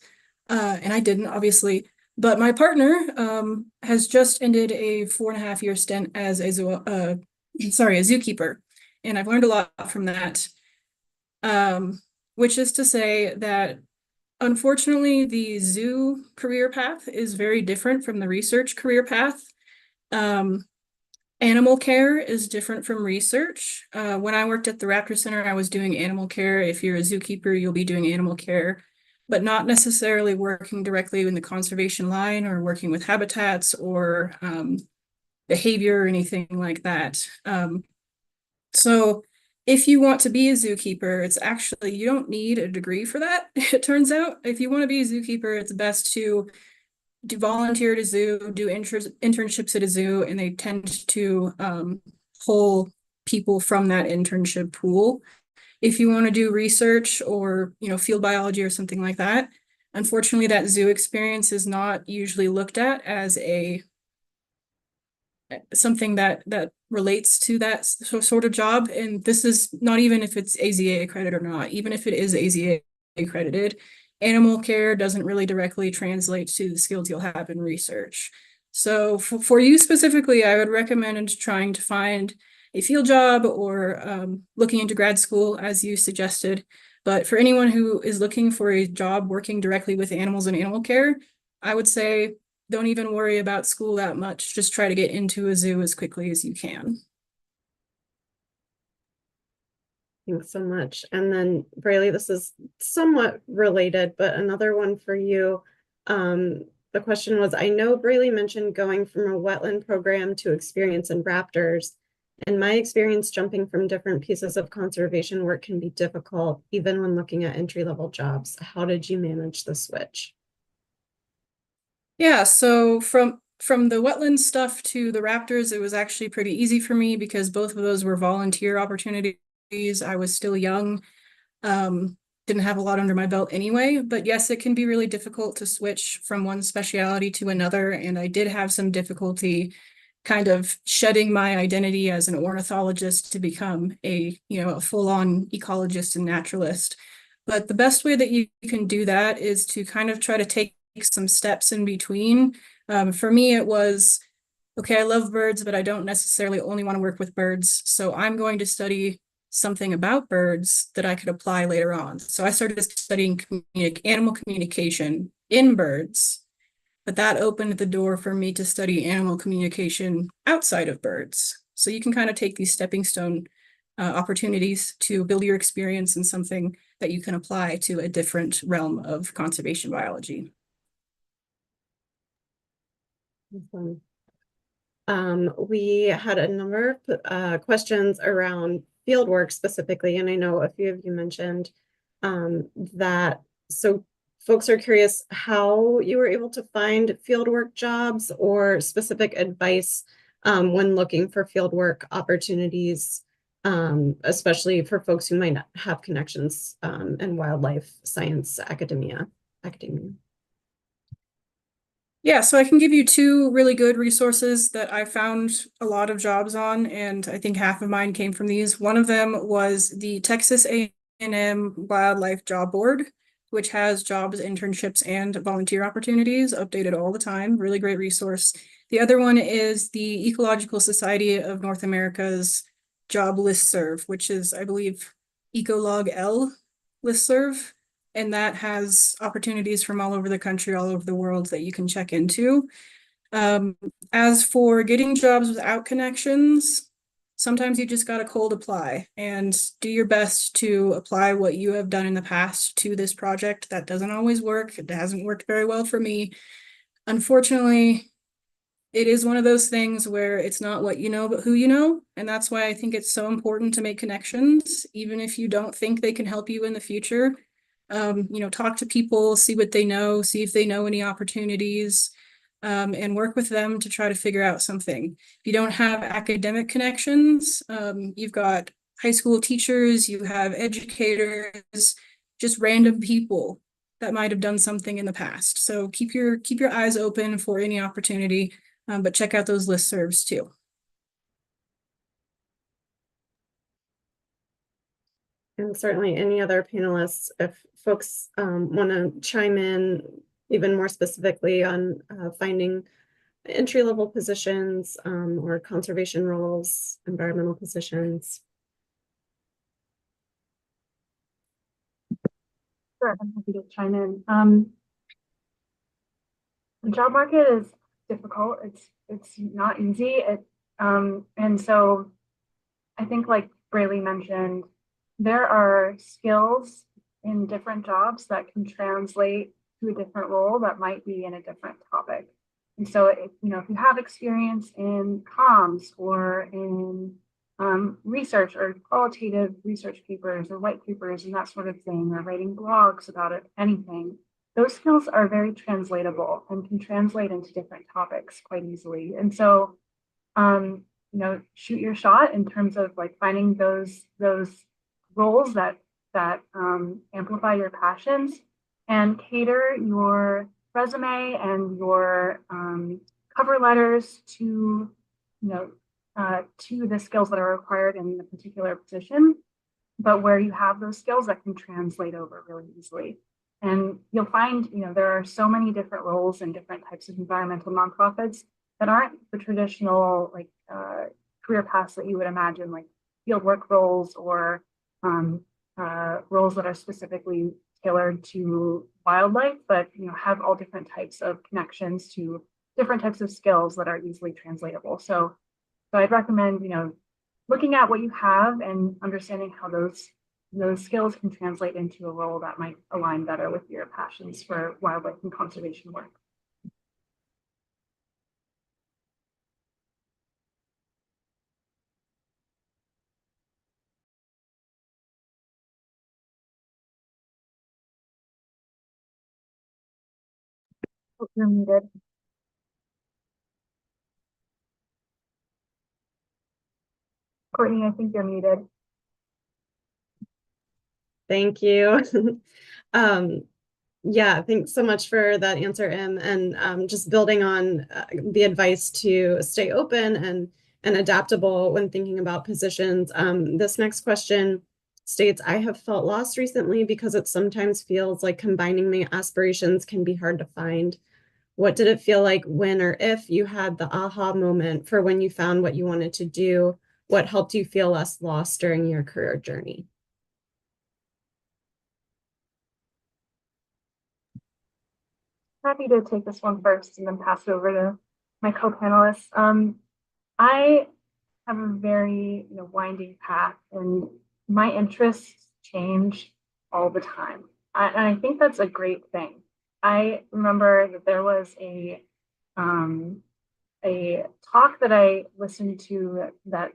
and I didn't, obviously. But my partner has just ended a 4.5-year stint as a zookeeper, and I've learned a lot from that. Which is to say that unfortunately, the zoo career path is very different from the research career path. Animal care is different from research. When I worked at the Raptor Center, I was doing animal care. If you're a zookeeper, you'll be doing animal care, but not necessarily working directly in the conservation line or working with habitats or behavior or anything like that. So if you want to be a zookeeper, it's actually, you don't need a degree for that. It turns out, if you want to be a zookeeper, it's best to do volunteer at a zoo, do internships at a zoo, and they tend to pull people from that internship pool. If you want to do research or, field biology or something like that, unfortunately, that zoo experience is not usually looked at as something that relates to that sort of job. And this is not even if it's AZA accredited or not, even if it is AZA accredited, animal care doesn't really directly translate to the skills you'll have in research. So for you specifically, I would recommend trying to find a field job or looking into grad school as you suggested. But for anyone who is looking for a job working directly with animals and animal care, I would say don't even worry about school that much. Just try to get into a zoo as quickly as you can. Thanks so much. And then Braley, this is somewhat related, but another one for you. The question was, I know Braley mentioned going from a wetland program to experience in raptors. And my experience jumping from different pieces of conservation work can be difficult, even when looking at entry-level jobs. How did you manage the switch? Yeah, so from the wetland stuff to the raptors, it was actually pretty easy for me because both of those were volunteer opportunities. I was still young, didn't have a lot under my belt anyway, but yes, it can be really difficult to switch from one specialty to another, and I did have some difficulty kind of shedding my identity as an ornithologist to become a full-on ecologist and naturalist. But the best way that you can do that is to kind of try to take some steps in between. For me, it was, okay, I love birds, but I don't necessarily only want to work with birds. So I'm going to study something about birds that I could apply later on. So I started studying animal communication in birds, but that opened the door for me to study animal communication outside of birds. So you can kind of take these stepping stone opportunities to build your experience in something that you can apply to a different realm of conservation biology. Awesome. We had a number of questions around fieldwork specifically, and I know a few of you mentioned that. So folks are curious how you were able to find fieldwork jobs or specific advice when looking for fieldwork opportunities, especially for folks who might not have connections in wildlife science academia. Yeah, so I can give you two really good resources that I found a lot of jobs on, and I think half of mine came from these. One of them was the Texas A&M Wildlife Job Board, which has jobs, internships, and volunteer opportunities updated all the time. Really great resource. The other one is the Ecological Society of North America's job listserv, which is, I believe, EcoLog-L listserv. And that has opportunities from all over the country, all over the world that you can check into. As for getting jobs without connections, sometimes you just got to cold apply and do your best to apply what you have done in the past to this project. That doesn't always work. It hasn't worked very well for me. Unfortunately, it is one of those things where it's not what you know, but who you know. And that's why I think it's so important to make connections, even if you don't think they can help you in the future. Talk to people, see what they know, see if they know any opportunities, and work with them to try to figure out something. If you don't have academic connections, you've got high school teachers, you have educators, just random people that might have done something in the past. So keep your eyes open for any opportunity, but check out those listservs too. And certainly any other panelists, if folks want to chime in even more specifically on finding entry-level positions or conservation roles, environmental positions. Sure, I'm happy to chime in. The job market is difficult. It's not easy. And so I think, like Braylee mentioned, there are skills in different jobs that can translate to a different role that might be in a different topic. And so, if you have experience in comms or in research or qualitative research papers or white papers and that sort of thing, or writing blogs about it, anything, those skills are very translatable and can translate into different topics quite easily. And so, shoot your shot in terms of like finding those roles that amplify your passions, and cater your resume and your cover letters to to the skills that are required in the particular position, but where you have those skills that can translate over really easily. And you'll find, there are so many different roles and different types of environmental nonprofits that aren't the traditional career paths that you would imagine, like field work roles or roles that are specifically tailored to wildlife, but have all different types of connections to different types of skills that are easily translatable. So I'd recommend looking at what you have and understanding how those skills can translate into a role that might align better with your passions for wildlife and conservation work. Oh, you're muted. Courtney, I think you're muted. Thank you. Yeah, thanks so much for that answer, Em. And just building on the advice to stay open and adaptable when thinking about positions. This next question states, I have felt lost recently because it sometimes feels like combining my aspirations can be hard to find. What did it feel like when or if you had the aha moment for when you found what you wanted to do? What helped you feel less lost during your career journey? Happy to take this one first and then pass it over to my co-panelists. I have a very winding path, and my interests change all the time. And I think that's a great thing. I remember that there was a talk that I listened to that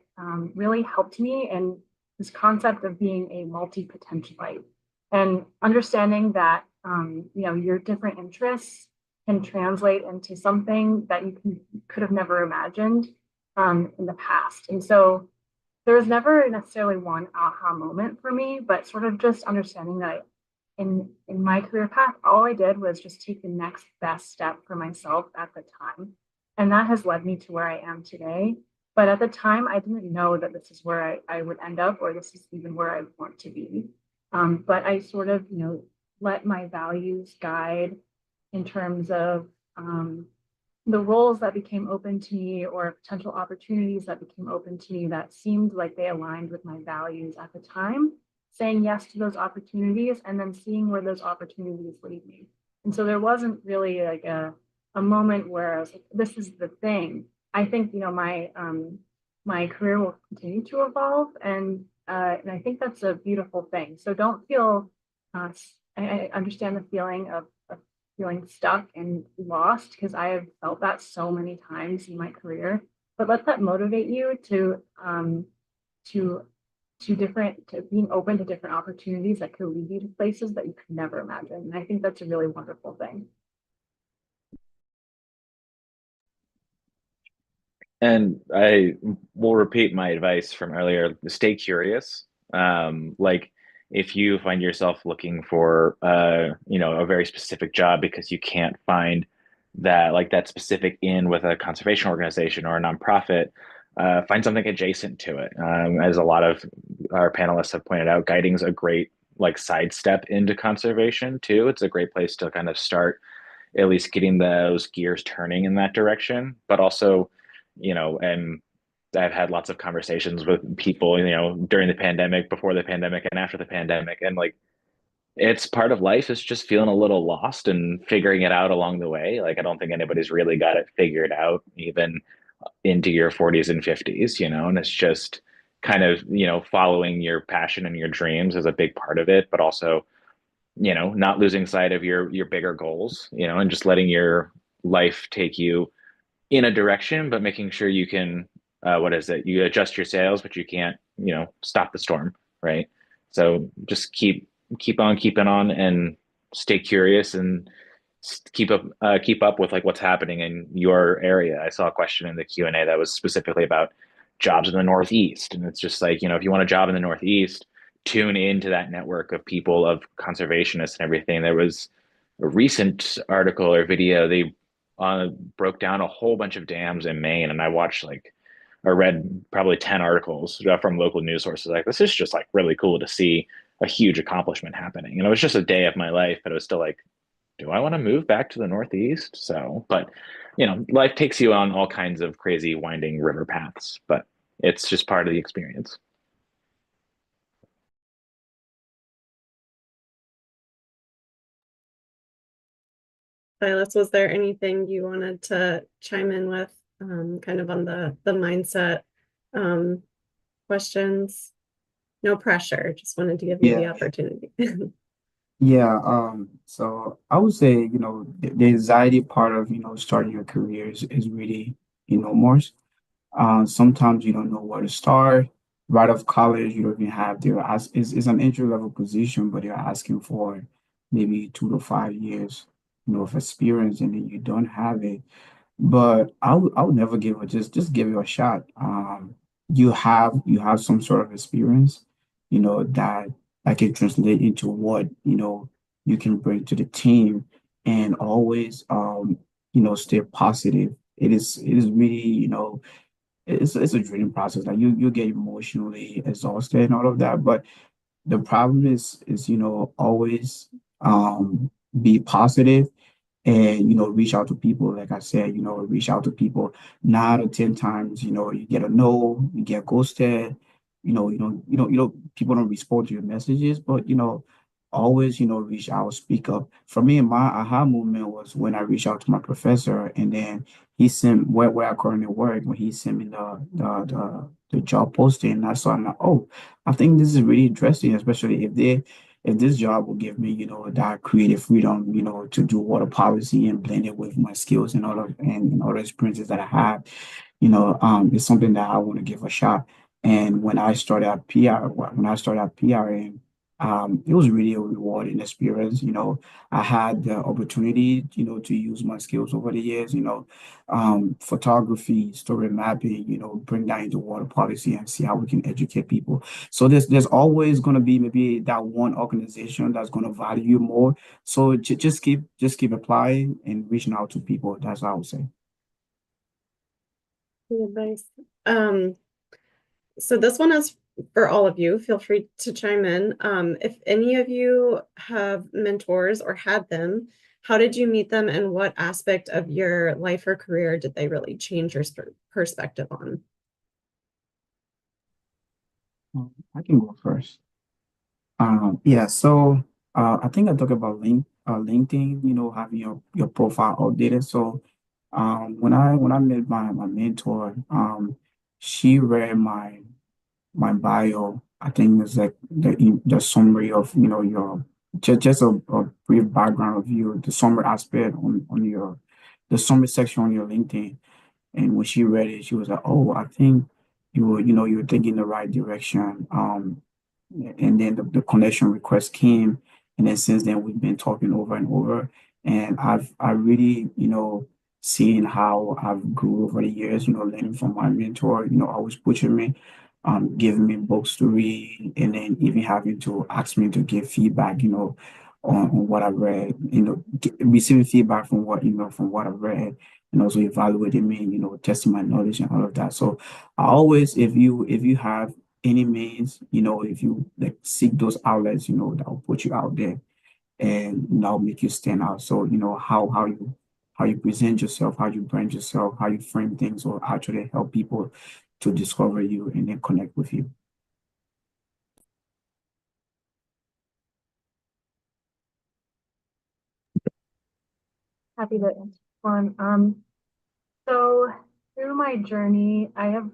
really helped me, and this concept of being a multi-potentialite and understanding that your different interests can translate into something that you could have never imagined in the past. And so there was never necessarily one aha moment for me, but sort of just understanding that in my career path, all I did was just take the next best step for myself at the time. And that has led me to where I am today. But at the time, I didn't know that this is where I would end up, or this is even where I want to be. But I sort of, let my values guide in terms of the roles that became open to me, or potential opportunities that became open to me that seemed like they aligned with my values at the time, saying yes to those opportunities and then seeing where those opportunities lead me. And so there wasn't really like a moment where I was like, this is the thing. I think, my career will continue to evolve, and I think that's a beautiful thing. So don't feel, I understand the feeling of feeling stuck and lost, because I have felt that so many times in my career. But let that motivate you to to being open to different opportunities that could lead you to places that you could never imagine. And I think that's a really wonderful thing. And I will repeat my advice from earlier, stay curious. Like if you find yourself looking for a very specific job because you can't find that specific in with a conservation organization or a nonprofit, find something adjacent to it. As a lot of our panelists have pointed out, guiding is a great like sidestep into conservation too. It's a great place to kind of start at least getting those gears turning in that direction, but also, and I've had lots of conversations with people, during the pandemic, before the pandemic, and after the pandemic. And like, it's part of life is just feeling a little lost and figuring it out along the way. Like, I don't think anybody's really got it figured out, even into your 40s and 50s, and it's just kind of, following your passion and your dreams is a big part of it, but also not losing sight of your bigger goals, and just letting your life take you in a direction, but making sure you can what is it? You adjust your sails, but you can't, stop the storm, right? So just keep on keeping on and stay curious and keep up with like what's happening in your area. I saw a question in the Q&A that was specifically about jobs in the Northeast, and it's just like, if you want a job in the Northeast, tune into that network of people, of conservationists and everything. There was a recent article or video, they broke down a whole bunch of dams in Maine, and I watched like I read probably 10 articles from local news sources. Like, this is just like really cool to see a huge accomplishment happening. And it was just a day of my life, but it was still like, do I want to move back to the Northeast? So, but life takes you on all kinds of crazy winding river paths, but it's just part of the experience. Silas, was there anything you wanted to chime in with, kind of on the mindset questions? No pressure, just wanted to give you the opportunity. Yeah, so I would say, the anxiety part of, starting your career is really, more. Sometimes you don't know where to start. Right off college, you don't even have it's an entry level position, but you're asking for maybe 2 to 5 years, of experience, and then you don't have it. But I would never give it, just give it a shot. You have some sort of experience, that can translate into what, you can bring to the team, and always stay positive. It is really, it's a draining process. Like you get emotionally exhausted and all of that. But the problem is, always be positive, and reach out to people. Like I said, reach out to people. 9 or 10 times, you get a no, you get ghosted. People don't respond to your messages, but always, reach out, speak up. For me, my aha moment was when I reached out to my professor, and then he sent where I currently work. When he sent me the job posting, and I saw, I'm like, oh, I think this is really interesting, especially if this job will give me, that creative freedom, to do water policy and blend it with my skills and all the experiences that I have, it's something that I want to give a shot. And when I started at PRN, it was really a rewarding experience. I had the opportunity, to use my skills over the years, photography, story mapping, bring that into water policy and see how we can educate people. So there's always going to be maybe that one organization that's going to value you more. So just keep applying and reaching out to people. That's what I would say. Good advice. So this one is for all of you. Feel free to chime in. If any of you have mentors or had them, how did you meet them, and what aspect of your life or career did they really change your perspective on? I can go first. Yeah, so I think I talked about LinkedIn, having your profile updated. So when I met my mentor, she read my bio. I think it's like the summary of, your just a brief background of you, the summary aspect on the summary section on your LinkedIn. And when she read it, she was like, "Oh, I think you're thinking in the right direction. And then the connection request came, and then since then we've been talking over and over, and I really, seeing how I've grew over the years, learning from my mentor, always pushing me, giving me books to read, and then even having to ask me to give feedback, on what I've read, receiving feedback from from what I've read, and also evaluating me, testing my knowledge and all of that. So I always, if you have any means, if you like seek those outlets, that will put you out there and that'll make you stand out. So, how you present yourself, how you brand yourself, how you frame things will actually help people to discover you and then connect with you. Happy to answer one. So through my journey, I've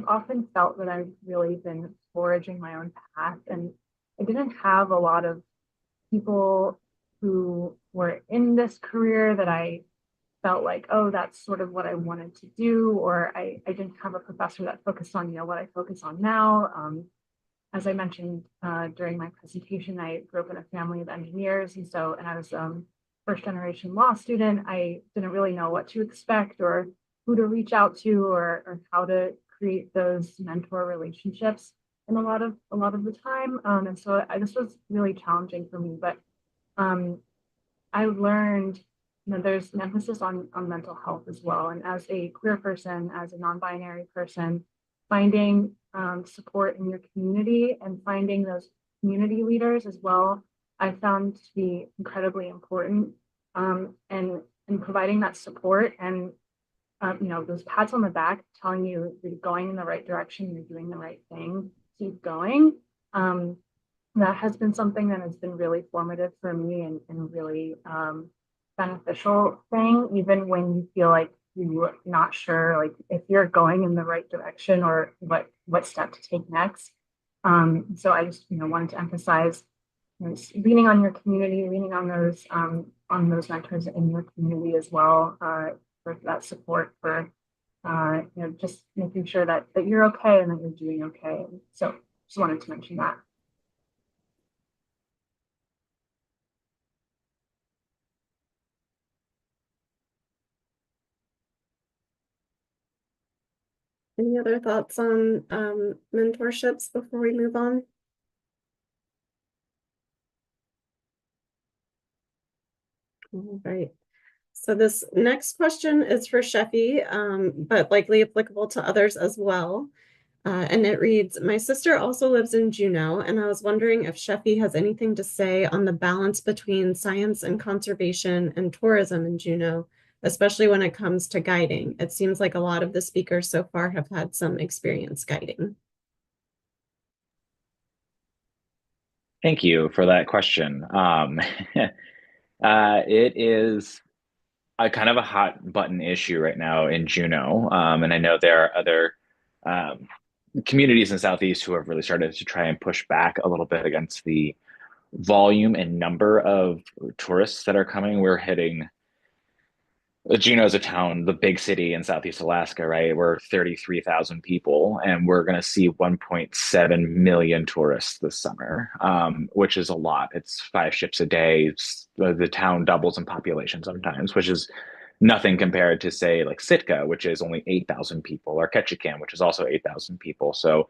often felt that I've really been foraging my own path, and I didn't have a lot of people who were in this career that I felt like, oh, that's sort of what I wanted to do, or I didn't have a professor that focused on, what I focus on now. As I mentioned during my presentation, I grew up in a family of engineers, and I was first generation law student. I didn't really know what to expect or who to reach out to or how to create those mentor relationships. And a lot of the time, and so this was really challenging for me. But I learned, there's an emphasis on mental health as well. And as a queer person, as a non-binary person, finding support in your community and finding those community leaders as well, I found to be incredibly important. And providing that support and those pats on the back telling you you're going in the right direction, you're doing the right thing, keep going. That has been something that has been really formative for me and really beneficial thing, even when you feel like you're not sure, like if you're going in the right direction or what step to take next. So I just wanted to emphasize leaning on your community, leaning on those mentors in your community as well, for that support for just making sure that you're okay and that you're doing okay. So just wanted to mention that. Any other thoughts on mentorships before we move on? All right. So this next question is for Sheffy, but likely applicable to others as well. And it reads, my sister also lives in Juneau, and I was wondering if Sheffy has anything to say on the balance between science and conservation and tourism in Juneau, especially when it comes to guiding. It seems like a lot of the speakers so far have had some experience guiding. Thank you for that question. It is a kind of a hot button issue right now in Juneau. And I know there are other communities in Southeast who have really started to try and push back a little bit against the volume and number of tourists that are coming. We're hitting Juneau's a town, the big city in Southeast Alaska, right? We're 33,000 people, and we're going to see 1.7 million tourists this summer, which is a lot. It's 5 ships a day. The town doubles in population sometimes, which is nothing compared to, say, like Sitka, which is only 8,000 people, or Ketchikan, which is also 8,000 people. So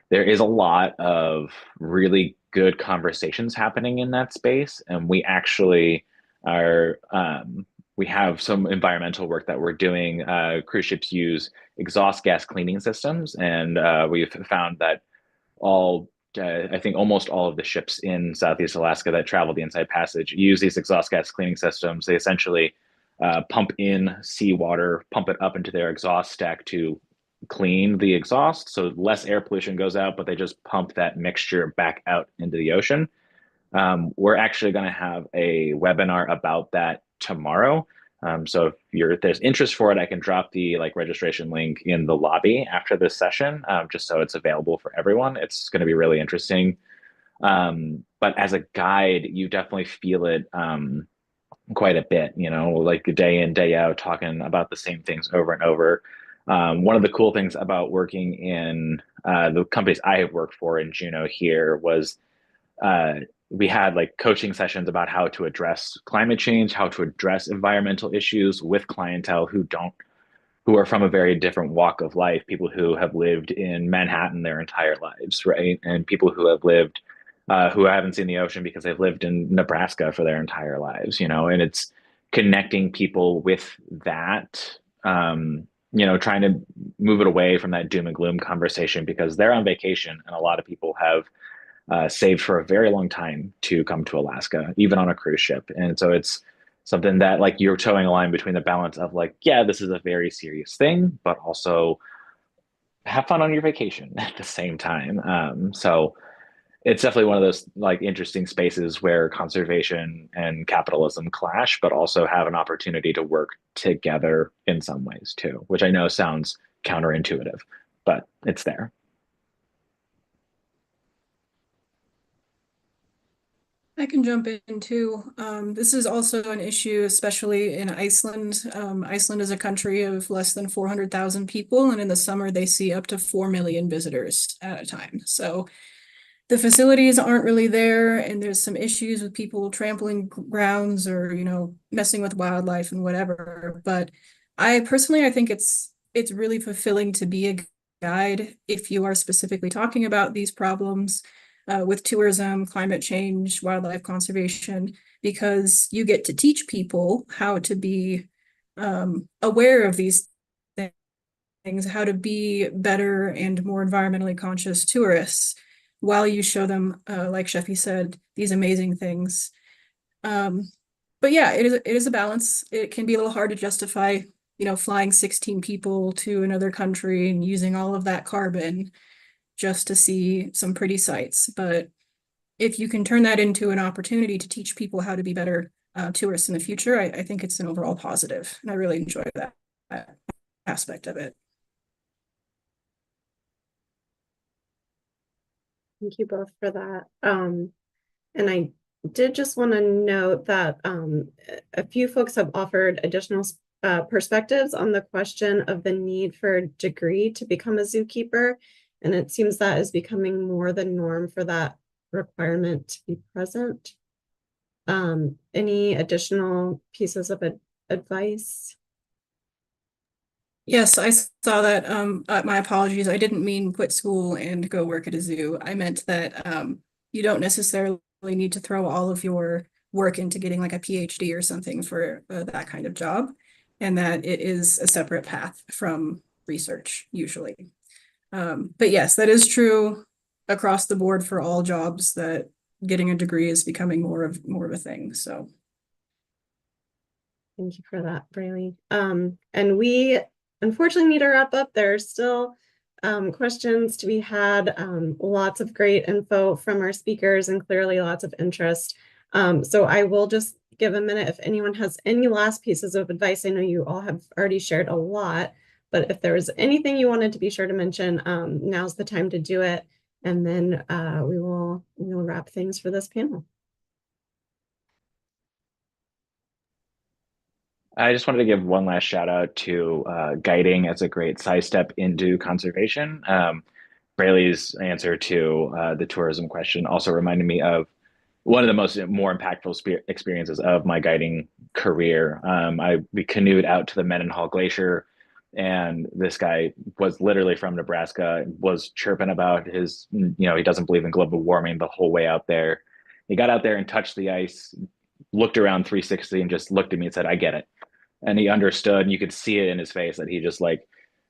there is a lot of really good conversations happening in that space, and we actually are we have some environmental work that we're doing. Cruise ships use exhaust gas cleaning systems, and we've found that I think almost all of the ships in Southeast Alaska that travel the Inside Passage use these exhaust gas cleaning systems. They essentially pump in seawater, pump it up into their exhaust stack to clean the exhaust, so less air pollution goes out, but they just pump that mixture back out into the ocean. We're actually going to have a webinar about that tomorrow. So if there's interest for it, I can drop the registration link in the lobby after this session, just so it's available for everyone. It's going to be really interesting. But as a guide, you definitely feel it quite a bit, like day in, day out, talking about the same things over and over. One of the cool things about working in the companies I have worked for in Juneau here was uh, we had like coaching sessions about how to address climate change, how to address environmental issues with clientele who are from a very different walk of life, people who have lived in Manhattan their entire lives, right? And people who have lived, who haven't seen the ocean because they've lived in Nebraska for their entire lives, and it's connecting people with that, trying to move it away from that doom and gloom conversation because they're on vacation and a lot of people have saved for a very long time to come to Alaska, even on a cruise ship. And so it's something that like you're towing a line between the balance of like, yeah, this is a very serious thing, but also have fun on your vacation at the same time. So it's definitely one of those like interesting spaces where conservation and capitalism clash, but also have an opportunity to work together in some ways too, which I know sounds counterintuitive, but it's there. I can jump in too. This is also an issue, especially in Iceland. Iceland is a country of less than 400,000 people, and in the summer they see up to 4 million visitors at a time. So the facilities aren't really there, and there's some issues with people trampling grounds or, messing with wildlife and whatever. But I think it's really fulfilling to be a guide if you are specifically talking about these problems with tourism, climate change, wildlife conservation, because you get to teach people how to be aware of these things, how to be better and more environmentally conscious tourists while you show them, like Sheffy said, these amazing things. But yeah, it is a balance. It can be a little hard to justify, flying 16 people to another country and using all of that carbon just to see some pretty sights. But if you can turn that into an opportunity to teach people how to be better tourists in the future, I think it's an overall positive, and I really enjoy that aspect of it. Thank you both for that. And I did just want to note that a few folks have offered additional perspectives on the question of the need for a degree to become a zookeeper. And it seems that is becoming more the norm for that requirement to be present. Any additional pieces of advice? Yes, I saw that. My apologies. I didn't mean quit school and go work at a zoo. I meant that you don't necessarily need to throw all of your work into getting like a PhD or something for that kind of job, and that it is a separate path from research usually. But yes, that is true across the board for all jobs, that getting a degree is becoming more of a thing. So Thank you for that, Braylee. And we unfortunately need to wrap up. There are still questions to be had, lots of great info from our speakers and clearly lots of interest. So I will just give a minute if anyone has any last pieces of advice. I know you all have already shared a lot, but if there was anything you wanted to be sure to mention, now's the time to do it. And then we will wrap things for this panel. I just wanted to give one last shout out to guiding as a great sidestep into conservation. Braylee's answer to the tourism question also reminded me of one of the more impactful experiences of my guiding career. We canoed out to the Mendenhall Glacier, and this guy was literally from Nebraska, was chirping about he doesn't believe in global warming the whole way out there. He got out there and touched the ice, looked around 360 and just looked at me and said, I get it. And he understood, and you could see it in his face that he just like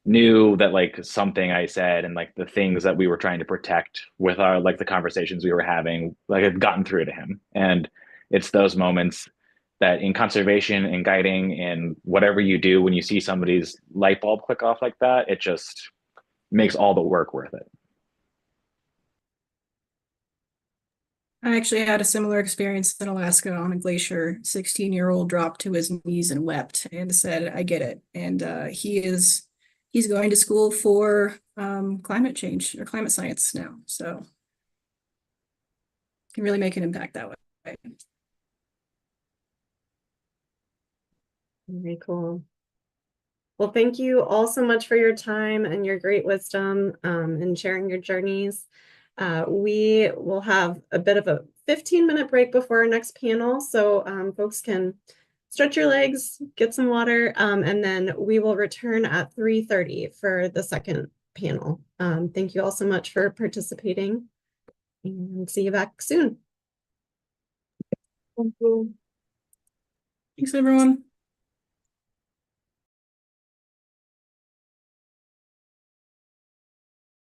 knew that like something I said and like the things that we were trying to protect with our like the conversations we were having like had gotten through to him. And it's those moments that in conservation and guiding and whatever you do, when you see somebody's light bulb click off like that, it just makes all the work worth it. I actually had a similar experience in Alaska on a glacier. 16-year-old dropped to his knees and wept and said, I get it. And he's going to school for climate change or climate science now. So can really make an impact that way. Very cool. Well, thank you all so much for your time and your great wisdom and sharing your journeys. We will have a bit of a 15-minute break before our next panel, so folks can stretch your legs, get some water, and then we will return at 3:30 for the second panel. Thank you all so much for participating, and see you back soon. Thank you. Thanks, everyone.